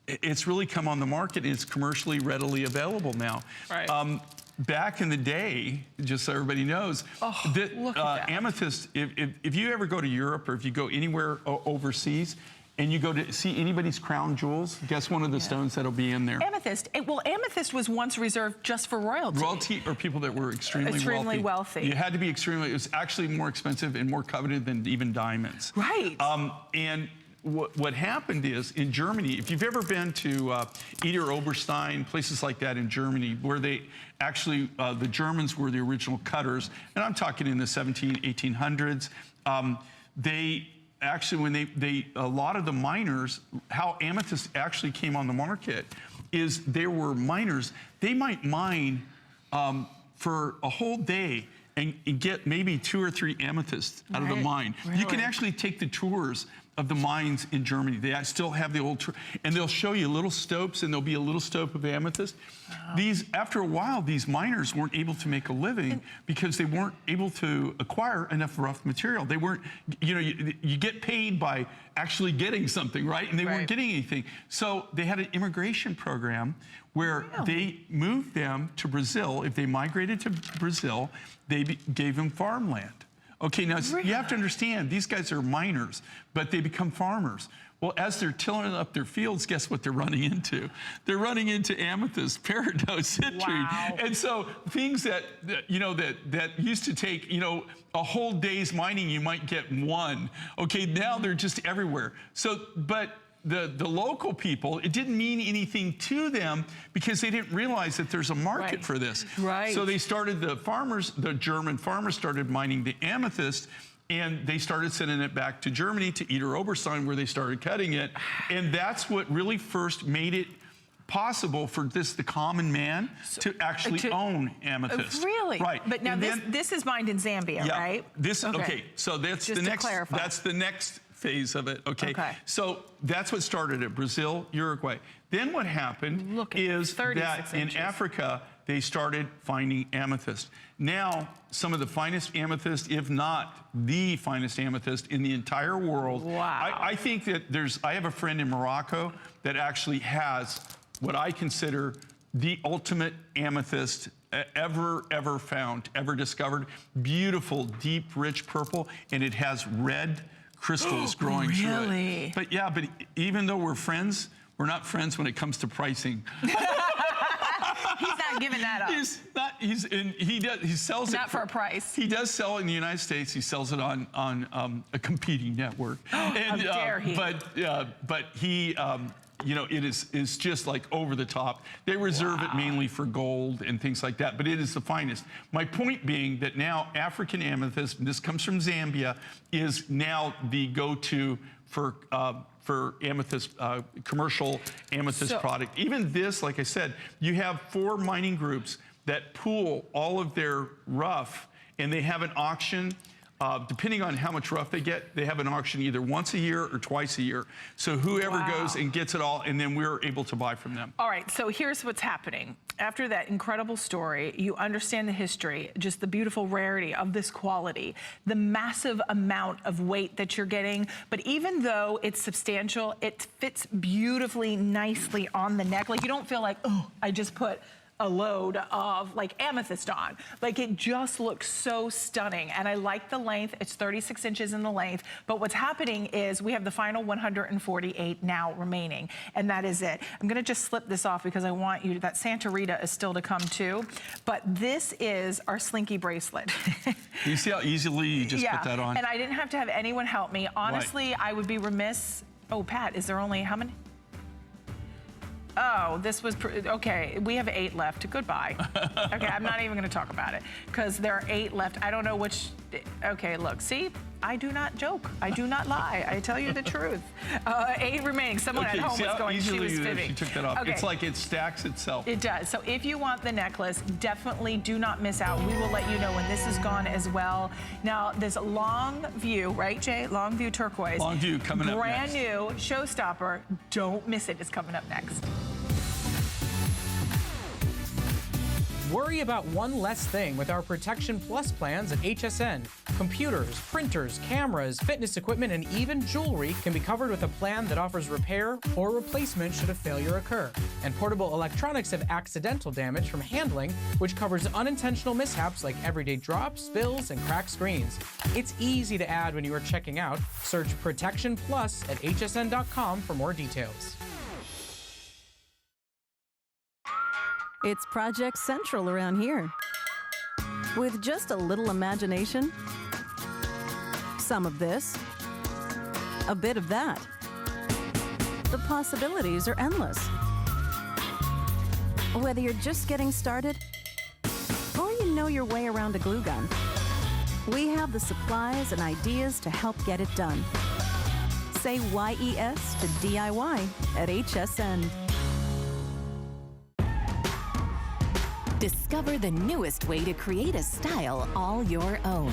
it's really come on the market, and it's commercially readily available now. Right. Back in the day, just so everybody knows, amethyst, if you ever go to Europe, or if you go anywhere overseas, and you go to see anybody's crown jewels, guess one of the stones that'll be in there? Amethyst. Well, amethyst was once reserved just for royalty. Royalty, or people that were extremely wealthy. You had to be extremely, it was actually more expensive and more coveted than even diamonds. Right. And what happened is, in Germany, if you've ever been to Eder Oberstein, places like that in Germany, where they actually, the Germans were the original cutters, and I'm talking in the 1800s, they actually, when a lot of the miners, how amethyst actually came on the market is there were miners, they might mine for a whole day and get maybe 2 or 3 amethysts out of the mine. Really? You can actually take the tours of the mines in Germany. They still have the old, and they'll show you little stopes, and there'll be a little stope of amethyst. After a while, these miners weren't able to make a living because they weren't able to acquire enough rough material. They weren't, you know, you get paid by actually getting something, right? And they weren't getting anything. So they had an immigration program where they moved them to Brazil. If they migrated to Brazil, they gave them farmland. Okay, now you have to understand, these guys are miners, but they become farmers. Well, as they're tilling up their fields, guess what they're running into? They're running into amethyst, peridot, citrine. And so things that used to take, a whole day's mining, you might get one. Okay, now they're just everywhere. So, but the local people, it didn't mean anything to them because they didn't realize that there's a market for this. Right. So they started, the German farmers started mining the amethyst, and they started sending it back to Germany, to Eder Oberstein, where they started cutting it. And that's what really first made it possible for the common man to actually own amethyst. Really? Right. But now this is mined in Zambia, right? Okay, so that's just the next, clarify. that's the next phase of it, okay? So that's what started it, Brazil, Uruguay. Then what happened is that in Africa, they started finding amethyst. Now, some of the finest amethyst, if not the finest amethyst in the entire world. Wow. I think that I have a friend in Morocco that actually has what I consider the ultimate amethyst ever found, ever discovered. Beautiful, deep, rich purple, and it has red crystals growing through it. Really? But yeah, but even though we're friends, we're not friends when it comes to pricing. He's not giving that up. He's not. He sells it Not for a price. He does sell it in the United States. He sells it on a competing network. How dare he? But he. You know, it is just like over the top. They reserve it mainly for gold and things like that, but it is the finest. My point being that now African amethyst, and this comes from Zambia, is now the go-to for amethyst, commercial amethyst product. Even this, like I said, you have 4 mining groups that pool all of their rough, and they have an auction. Depending on how much rough they get, they have an auction either once a year or twice a year. So whoever goes and gets it all, and then we're able to buy from them. All right, so here's what's happening. After that incredible story, you understand the history, just the beautiful rarity of this quality, the massive amount of weight that you're getting. But even though it's substantial, it fits beautifully, nicely on the neck. Like, you don't feel like, oh, I just put a load of like amethyst on. Like, it just looks so stunning. And I like the length. It's 36 inches in the length. But what's happening is we have the final 148 now remaining. And that is it. I'm gonna just slip this off because I want you, that Santa Rita is still to come too. But this is our Slinky bracelet. You see how easily you just put that on? And I didn't have to have anyone help me. Honestly, I would be remiss. Oh, Pat, is there only how many? Oh, this was, okay, we have 8 left. Goodbye. Okay, I'm not even gonna talk about it because there are 8 left. I don't know which, okay, look, see? I do not joke. I do not lie. I tell you the truth. 8 remaining. Someone at home was going, she was fibbing. She took that off. Okay. It's like it stacks itself. It does. So if you want the necklace, definitely do not miss out. We will let you know when this is gone as well. Now, this long view, right, Jay? Long view turquoise. Long view coming up next. Brand new showstopper. Don't miss it. It's coming up next. Worry about one less thing with our Protection Plus plans at HSN. Computers, printers, cameras, fitness equipment, and even jewelry can be covered with a plan that offers repair or replacement should a failure occur. And portable electronics have accidental damage from handling, which covers unintentional mishaps like everyday drops, spills, and cracked screens. It's easy to add when you are checking out. Search Protection Plus at hsn.com for more details. It's Project Central around here. With just a little imagination, some of this, a bit of that, the possibilities are endless. Whether you're just getting started or you know your way around a glue gun, we have the supplies and ideas to help get it done. Say YES to DIY at HSN. Discover the newest way to create a style all your own.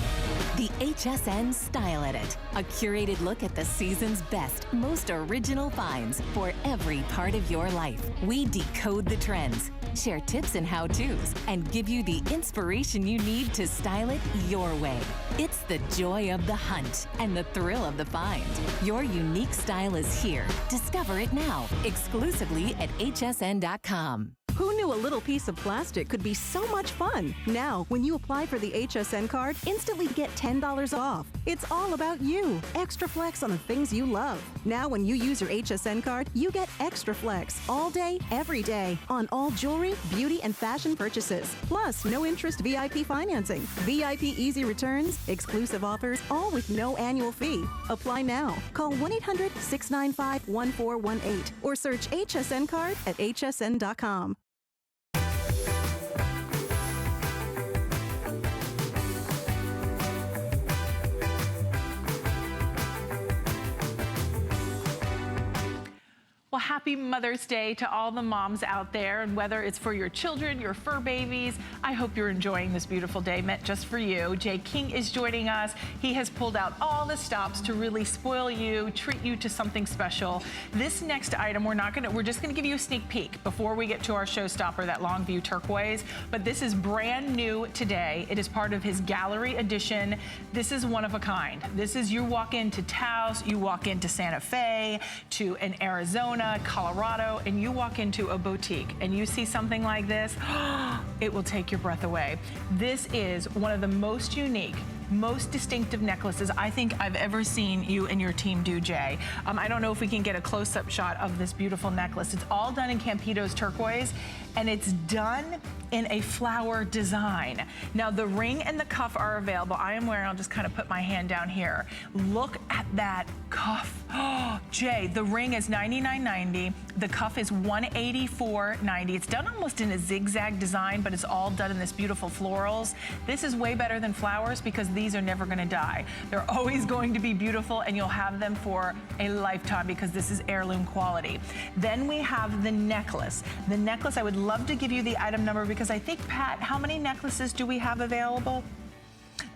The HSN Style Edit, a curated look at the season's best, most original finds for every part of your life. We decode the trends, share tips and how-tos, and give you the inspiration you need to style it your way. It's the joy of the hunt and the thrill of the find. Your unique style is here. Discover it now, exclusively at hsn.com. Who knew a little piece of plastic could be so much fun? Now, when you apply for the HSN card, instantly get $10 off. It's all about you. Extra flex on the things you love. Now, when you use your HSN card, you get extra flex all day, every day on all jewelry, beauty, and fashion purchases. Plus, no interest VIP financing, VIP easy returns, exclusive offers, all with no annual fee. Apply now. Call 1-800-695-1418 or search HSN card at hsn.com. Well, happy Mother's Day to all the moms out there, and whether it's for your children, your fur babies, I hope you're enjoying this beautiful day meant just for you. Jay King is joining us. He has pulled out all the stops to really spoil you, treat you to something special. This next item, we're just gonna give you a sneak peek before we get to our showstopper, that Longview turquoise, but this is brand new today. It is part of his gallery edition. This is one of a kind. This is, you walk into Taos, you walk into Santa Fe, to an Arizona, Arizona, Colorado, and you walk into a boutique and you see something like this, it will take your breath away. This is one of the most unique, most distinctive necklaces I think I've ever seen you and your team do, Jay. I don't know if we can get a close-up shot of this beautiful necklace. It's all done in Campitos turquoise, and it's done in a flower design. Now, the ring and the cuff are available. I am wearing, I'll just kind of put my hand down here. Look at that cuff. Oh, Jay, the ring is $99.90. The cuff is $184.90. It's done almost in a zigzag design, but it's all done in this beautiful florals. This is way better than flowers because these are never gonna die. They're always going to be beautiful, and you'll have them for a lifetime because this is heirloom quality. Then we have the necklace. The necklace, I would love to give you the item number because I think, Pat, how many necklaces do we have available?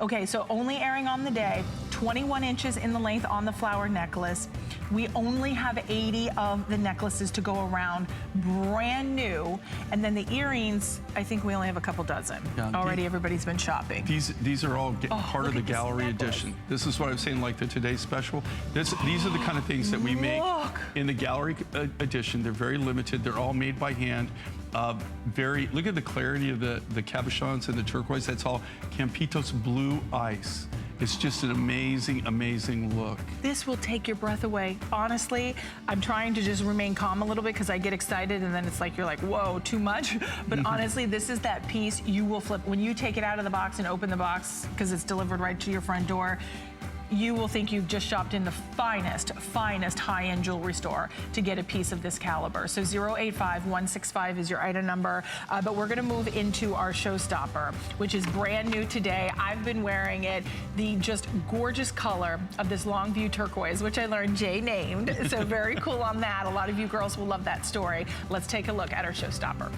Okay, so only airing on the day, 21 inches in the length on the flower necklace. We only have 80 of the necklaces to go around, brand new. And then the earrings, I think we only have a couple dozen. Yeah, already everybody's been shopping. These are all part of the gallery edition. This is what I was saying, like the Today Special. These are the kind of things that we make in the gallery edition. They're very limited. They're all made by hand. Look at the clarity of the cabochons and the turquoise. That's all Campitos blue ice. It's just an amazing, amazing look. This will take your breath away. Honestly, I'm trying to just remain calm a little bit because I get excited and then it's like, you're like, whoa, too much. But honestly, this is that piece you will flip. When you take it out of the box and open the box, because it's delivered right to your front door, you will think you've just shopped in the finest high-end jewelry store to get a piece of this caliber. So 085165 is your item number, but we're gonna move into our showstopper, which is brand new today. I've been wearing it, the just gorgeous color of this Longview turquoise, which I learned Jay named, so very cool on that. A lot of you girls will love that story. Let's take a look at our showstopper.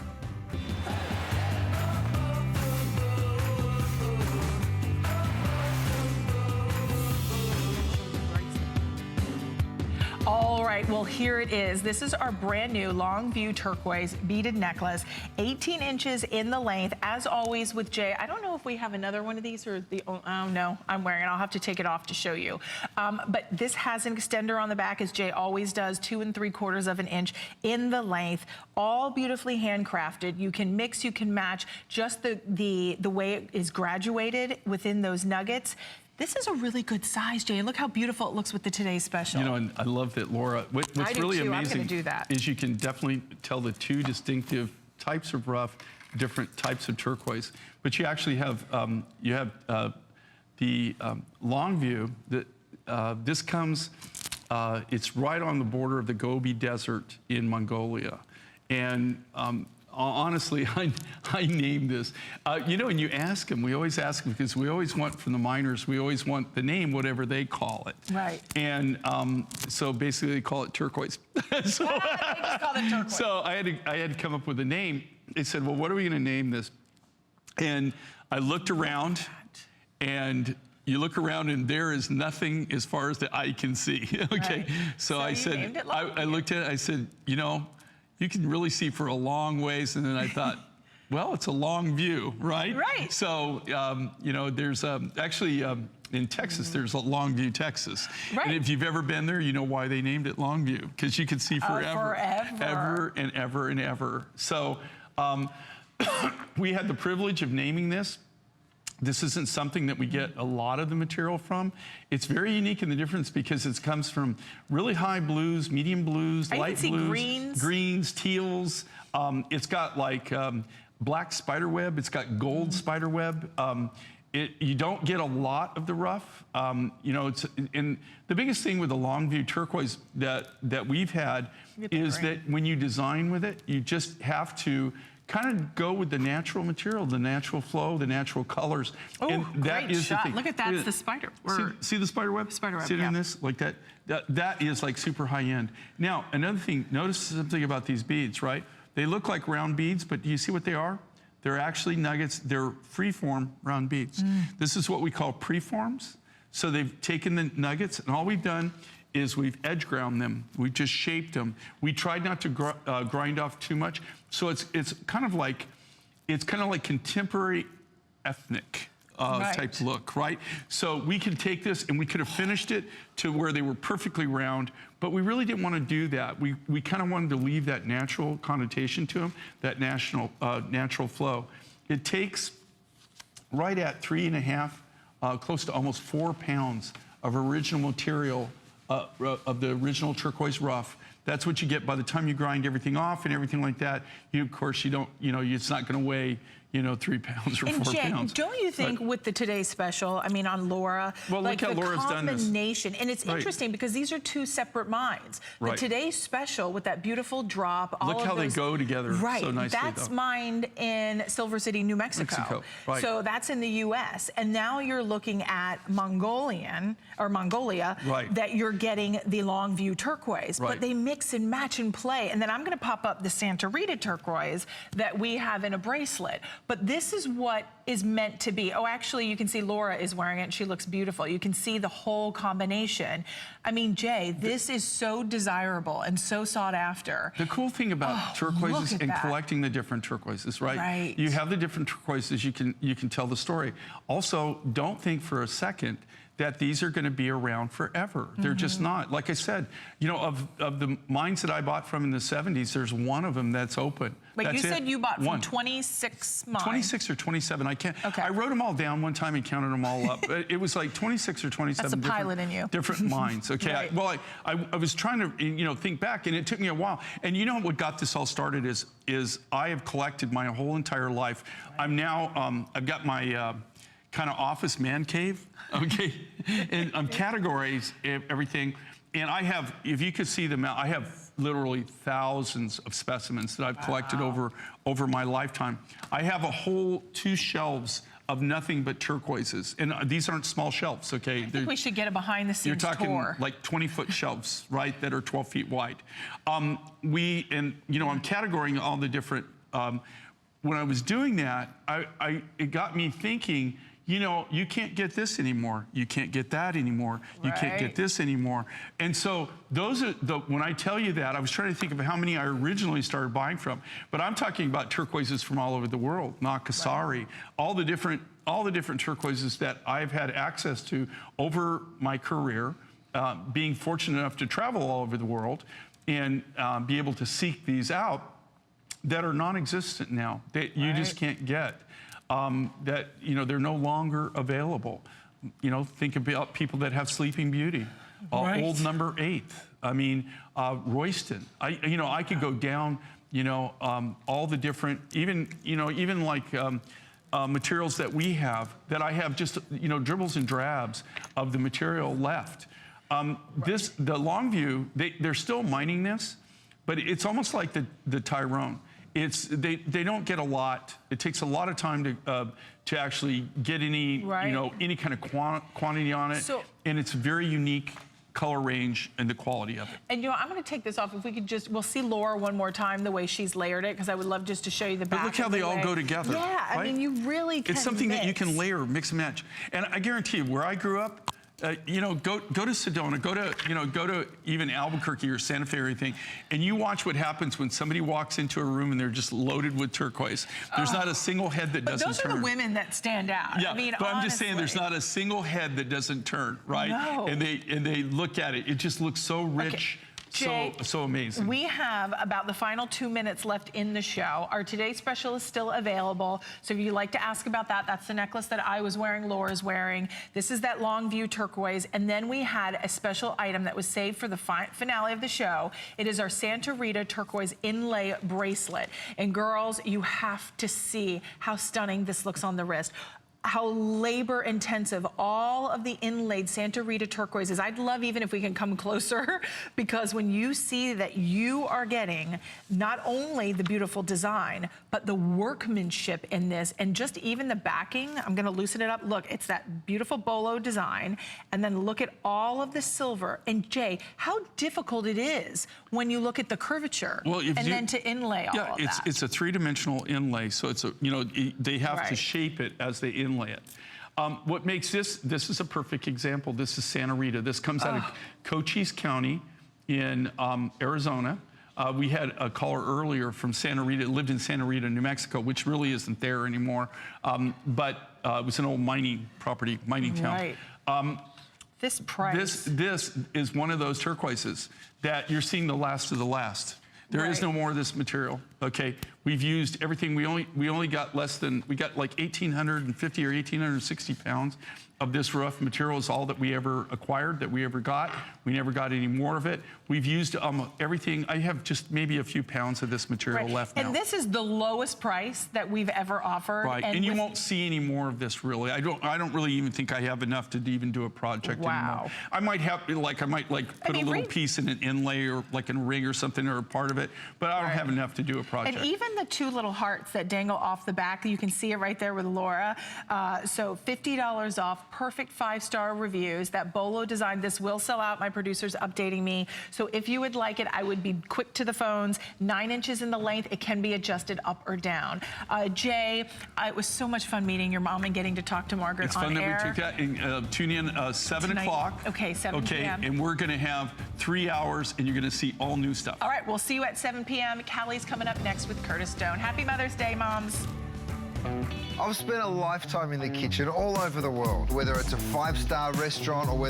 All right, well, here it is. This is our brand new Longview turquoise beaded necklace, 18 inches in the length. As always with Jay, I don't know if we have another one of these or oh no, I'm wearing it. I'll have to take it off to show you. But this has an extender on the back, as Jay always does, 2 3/4 of an inch in the length, all beautifully handcrafted. You can mix, you can match, just the way it is graduated within those nuggets. This is a really good size, Jay, and look how beautiful it looks with the Today's Special. You know, and I love that, Laura. What's really amazing is you can definitely tell the two distinctive types of rough, different types of turquoise. But you actually have the Longview. This comes. It's right on the border of the Gobi Desert in Mongolia, and honestly, I named this. You know, and you ask them, we always ask them, because we always want from the miners, we always want the name, whatever they call it. Right. And so basically they call it turquoise. They just call it turquoise. So I had to come up with a name. They said, well, what are we going to name this? And I looked around, and you look around and there is nothing as far as the eye can see. Okay. Right. So I said, I looked at it, I said, you know, you can really see for a long ways. And then I thought, well, it's a long view, right? Right. So, you know, there's actually in Texas, there's a Longview, Texas. Right. And if you've ever been there, you know why they named it Longview, because you could see forever. Ever and ever and ever. So we had the privilege of naming this. This isn't something that we get a lot of the material from. It's very unique in the difference because it comes from really high blues, medium blues, light blues, greens, teals. It's got like black spider web. It's got gold spider web. You don't get a lot of the rough. You know, and the biggest thing with the Longview turquoise that we've had is that when you design with it, you just have to kind of go with the natural material, the natural flow, the natural colors. Oh, and that great is shot. the thing. Look at that, it's the spider. See the spider web? Spider web, See it yeah. in this, like that? That is like super high end. Now, another thing, notice something about these beads, right? They look like round beads, but do you see what they are? They're actually nuggets. They're free-form round beads. This is what we call preforms. So they've taken the nuggets, and all we've done is we've edge ground them. We've just shaped them. We tried not to grind off too much. So it's kind of like contemporary ethnic Right. type look, right? So we could take this and we could have finished it to where they were perfectly round, but we really didn't want to do that. We kind of wanted to leave that natural connotation to them, that natural flow. It takes right at 3.5, close to almost 4 pounds of original material of the original turquoise rough. That's what you get by the time you grind everything off and everything like that. Of course, you don't, it's not going to weigh, 3 pounds or 4 And Jay, pounds. don't you think with the Today's Special, I mean, on Laura, well, like look how the Laura's done this. combination, and it's interesting because these are two separate minds. Right. The Today's Special with that beautiful drop, all Look of how those, they go together right, so nicely. that's though. mined in Silver City, New Mexico. Right. So that's in the U.S. And now you're looking at Mongolia, Right. that you're getting the Longview turquoise. Right. But they mix and match and play. And then I'm going to pop up the Santa Rita turquoise that we have in a bracelet. But this is what is meant to be. Oh, actually, you can see Laura is wearing it, and she looks beautiful. You can see the whole combination. I mean, Jay, this is so desirable and so sought after. The cool thing about turquoises look at and that. collecting the different turquoises, right? Right. You have the different turquoises, you can tell the story. Also, don't think for a second that these are going to be around forever. They're just not. Like I said, of the mines that I bought from in the 70s, there's one of them that's open. But That's you said it. you bought from One. 26 mines. 26 or 27, I can't. Okay. I wrote them all down one time and counted them all up. It was like 26 or 27 That's a pilot in you. different mines, okay? Right. I was trying to, think back, and it took me a while. And what got this all started is I have collected my whole entire life. I'm now, I've got my kind of office man cave, okay? And I'm categorized everything. And I have, if you could see them, I have literally thousands of specimens that I've collected over my lifetime. I have a whole 2 shelves of nothing but turquoises. And these aren't small shelves, okay? I think we should get a behind-the-scenes You're talking tour. like 20-foot shelves, right, that are 12 feet wide. I'm categorizing all the different, when I was doing that, it got me thinking, you can't get this anymore. You can't get that anymore. You can't Right. get this anymore. And so those are when I tell you that, I was trying to think of how many I originally started buying from. But I'm talking about turquoises from all over the world, Nakasari, all the different turquoises that I've had access to over my career, being fortunate enough to travel all over the world and be able to seek these out that are non-existent now, that you just can't get. That they're no longer available. Think about people that have Sleeping Beauty, Right. old number 8. I mean, Royston. I could go down. All the different, even like materials that we have. That I have just dribbles and drabs of the material left. The Longview, they're still mining this, but it's almost like the Tyrone. They don't get a lot. It takes a lot of time to actually get any any kind of quantity on it, and it's very unique color range and the quality of it. And I'm going to take this off. If we could we'll see Laura one more time the way she's layered it, because I would love just to show you the back. But look how they all go together. Yeah, right? I mean, you really can. It's something that you mix. can layer, mix and match. And I guarantee you, where I grew up, go to Sedona, go to even Albuquerque or Santa Fe or anything, and you watch what happens when somebody walks into a room and they're just loaded with turquoise. There's not a single head that doesn't turn. Those are the women that stand out. Yeah, I mean, but I'm just saying, honestly. there's not a single head that doesn't turn, right? No. And they look at it. It just looks so rich. Jay, so amazing. We have about the final 2 minutes left in the show. Our Today's Special is still available. So if you'd like to ask about that, that's the necklace that I was wearing, Laura's wearing. This is that Longview turquoise. And then we had a special item that was saved for the finale of the show. It is our Santa Rita turquoise inlay bracelet. And girls, you have to see how stunning this looks on the wrist. How labor intensive all of the inlaid Santa Rita turquoise is. I'd love even if we can come closer, because when you see that you are getting not only the beautiful design, but the workmanship in this, and just even the backing, I'm gonna loosen it up. Look, it's that beautiful bolo design, and then look at all of the silver. And Jay, how difficult it is when you look at the curvature, then to inlay all of that. Yeah, it's a 3-dimensional inlay, so it's they have to shape it as they inlay it. What makes this is a perfect example. This is Santa Rita. This comes out of Cochise County in Arizona. We had a caller earlier from Santa Rita, lived in Santa Rita, New Mexico, which really isn't there anymore. But it was an old mining property, mining town. Right. This price. This is one of those turquoises that you're seeing the last of the last. There is no more of this material. Okay, we've used everything. We only got we got like 1,850 or 1,860 pounds of this rough material is all that we ever acquired, that we ever got. We never got any more of it. We've used everything. I have just maybe a few pounds of this material left now. And this is the lowest price that we've ever offered. Right, and you won't see any more of this really. I don't really even think I have enough to even do a project anymore. I might have, put a little piece in an inlay or like in a ring or something or a part of it, but I don't have enough to do a project. And even the two little hearts that dangle off the back, you can see it right there with Laura. So $50 off, perfect 5-star reviews. That Bolo design, this will sell out. My producer's updating me. So if you would like it, I would be quick to the phones. 9 inches in the length. It can be adjusted up or down. Jay, it was so much fun meeting your mom and getting to talk to Margaret on air. It's fun that we took that. And, tune in 7 o'clock. Okay, 7 p.m. And we're going to have 3 hours, and you're going to see all new stuff. All right, we'll see you at 7 p.m. Callie's coming up next with Curtis Stone. Happy Mother's Day, moms. I've spent a lifetime in the kitchen all over the world, whether it's a 5-star restaurant or whether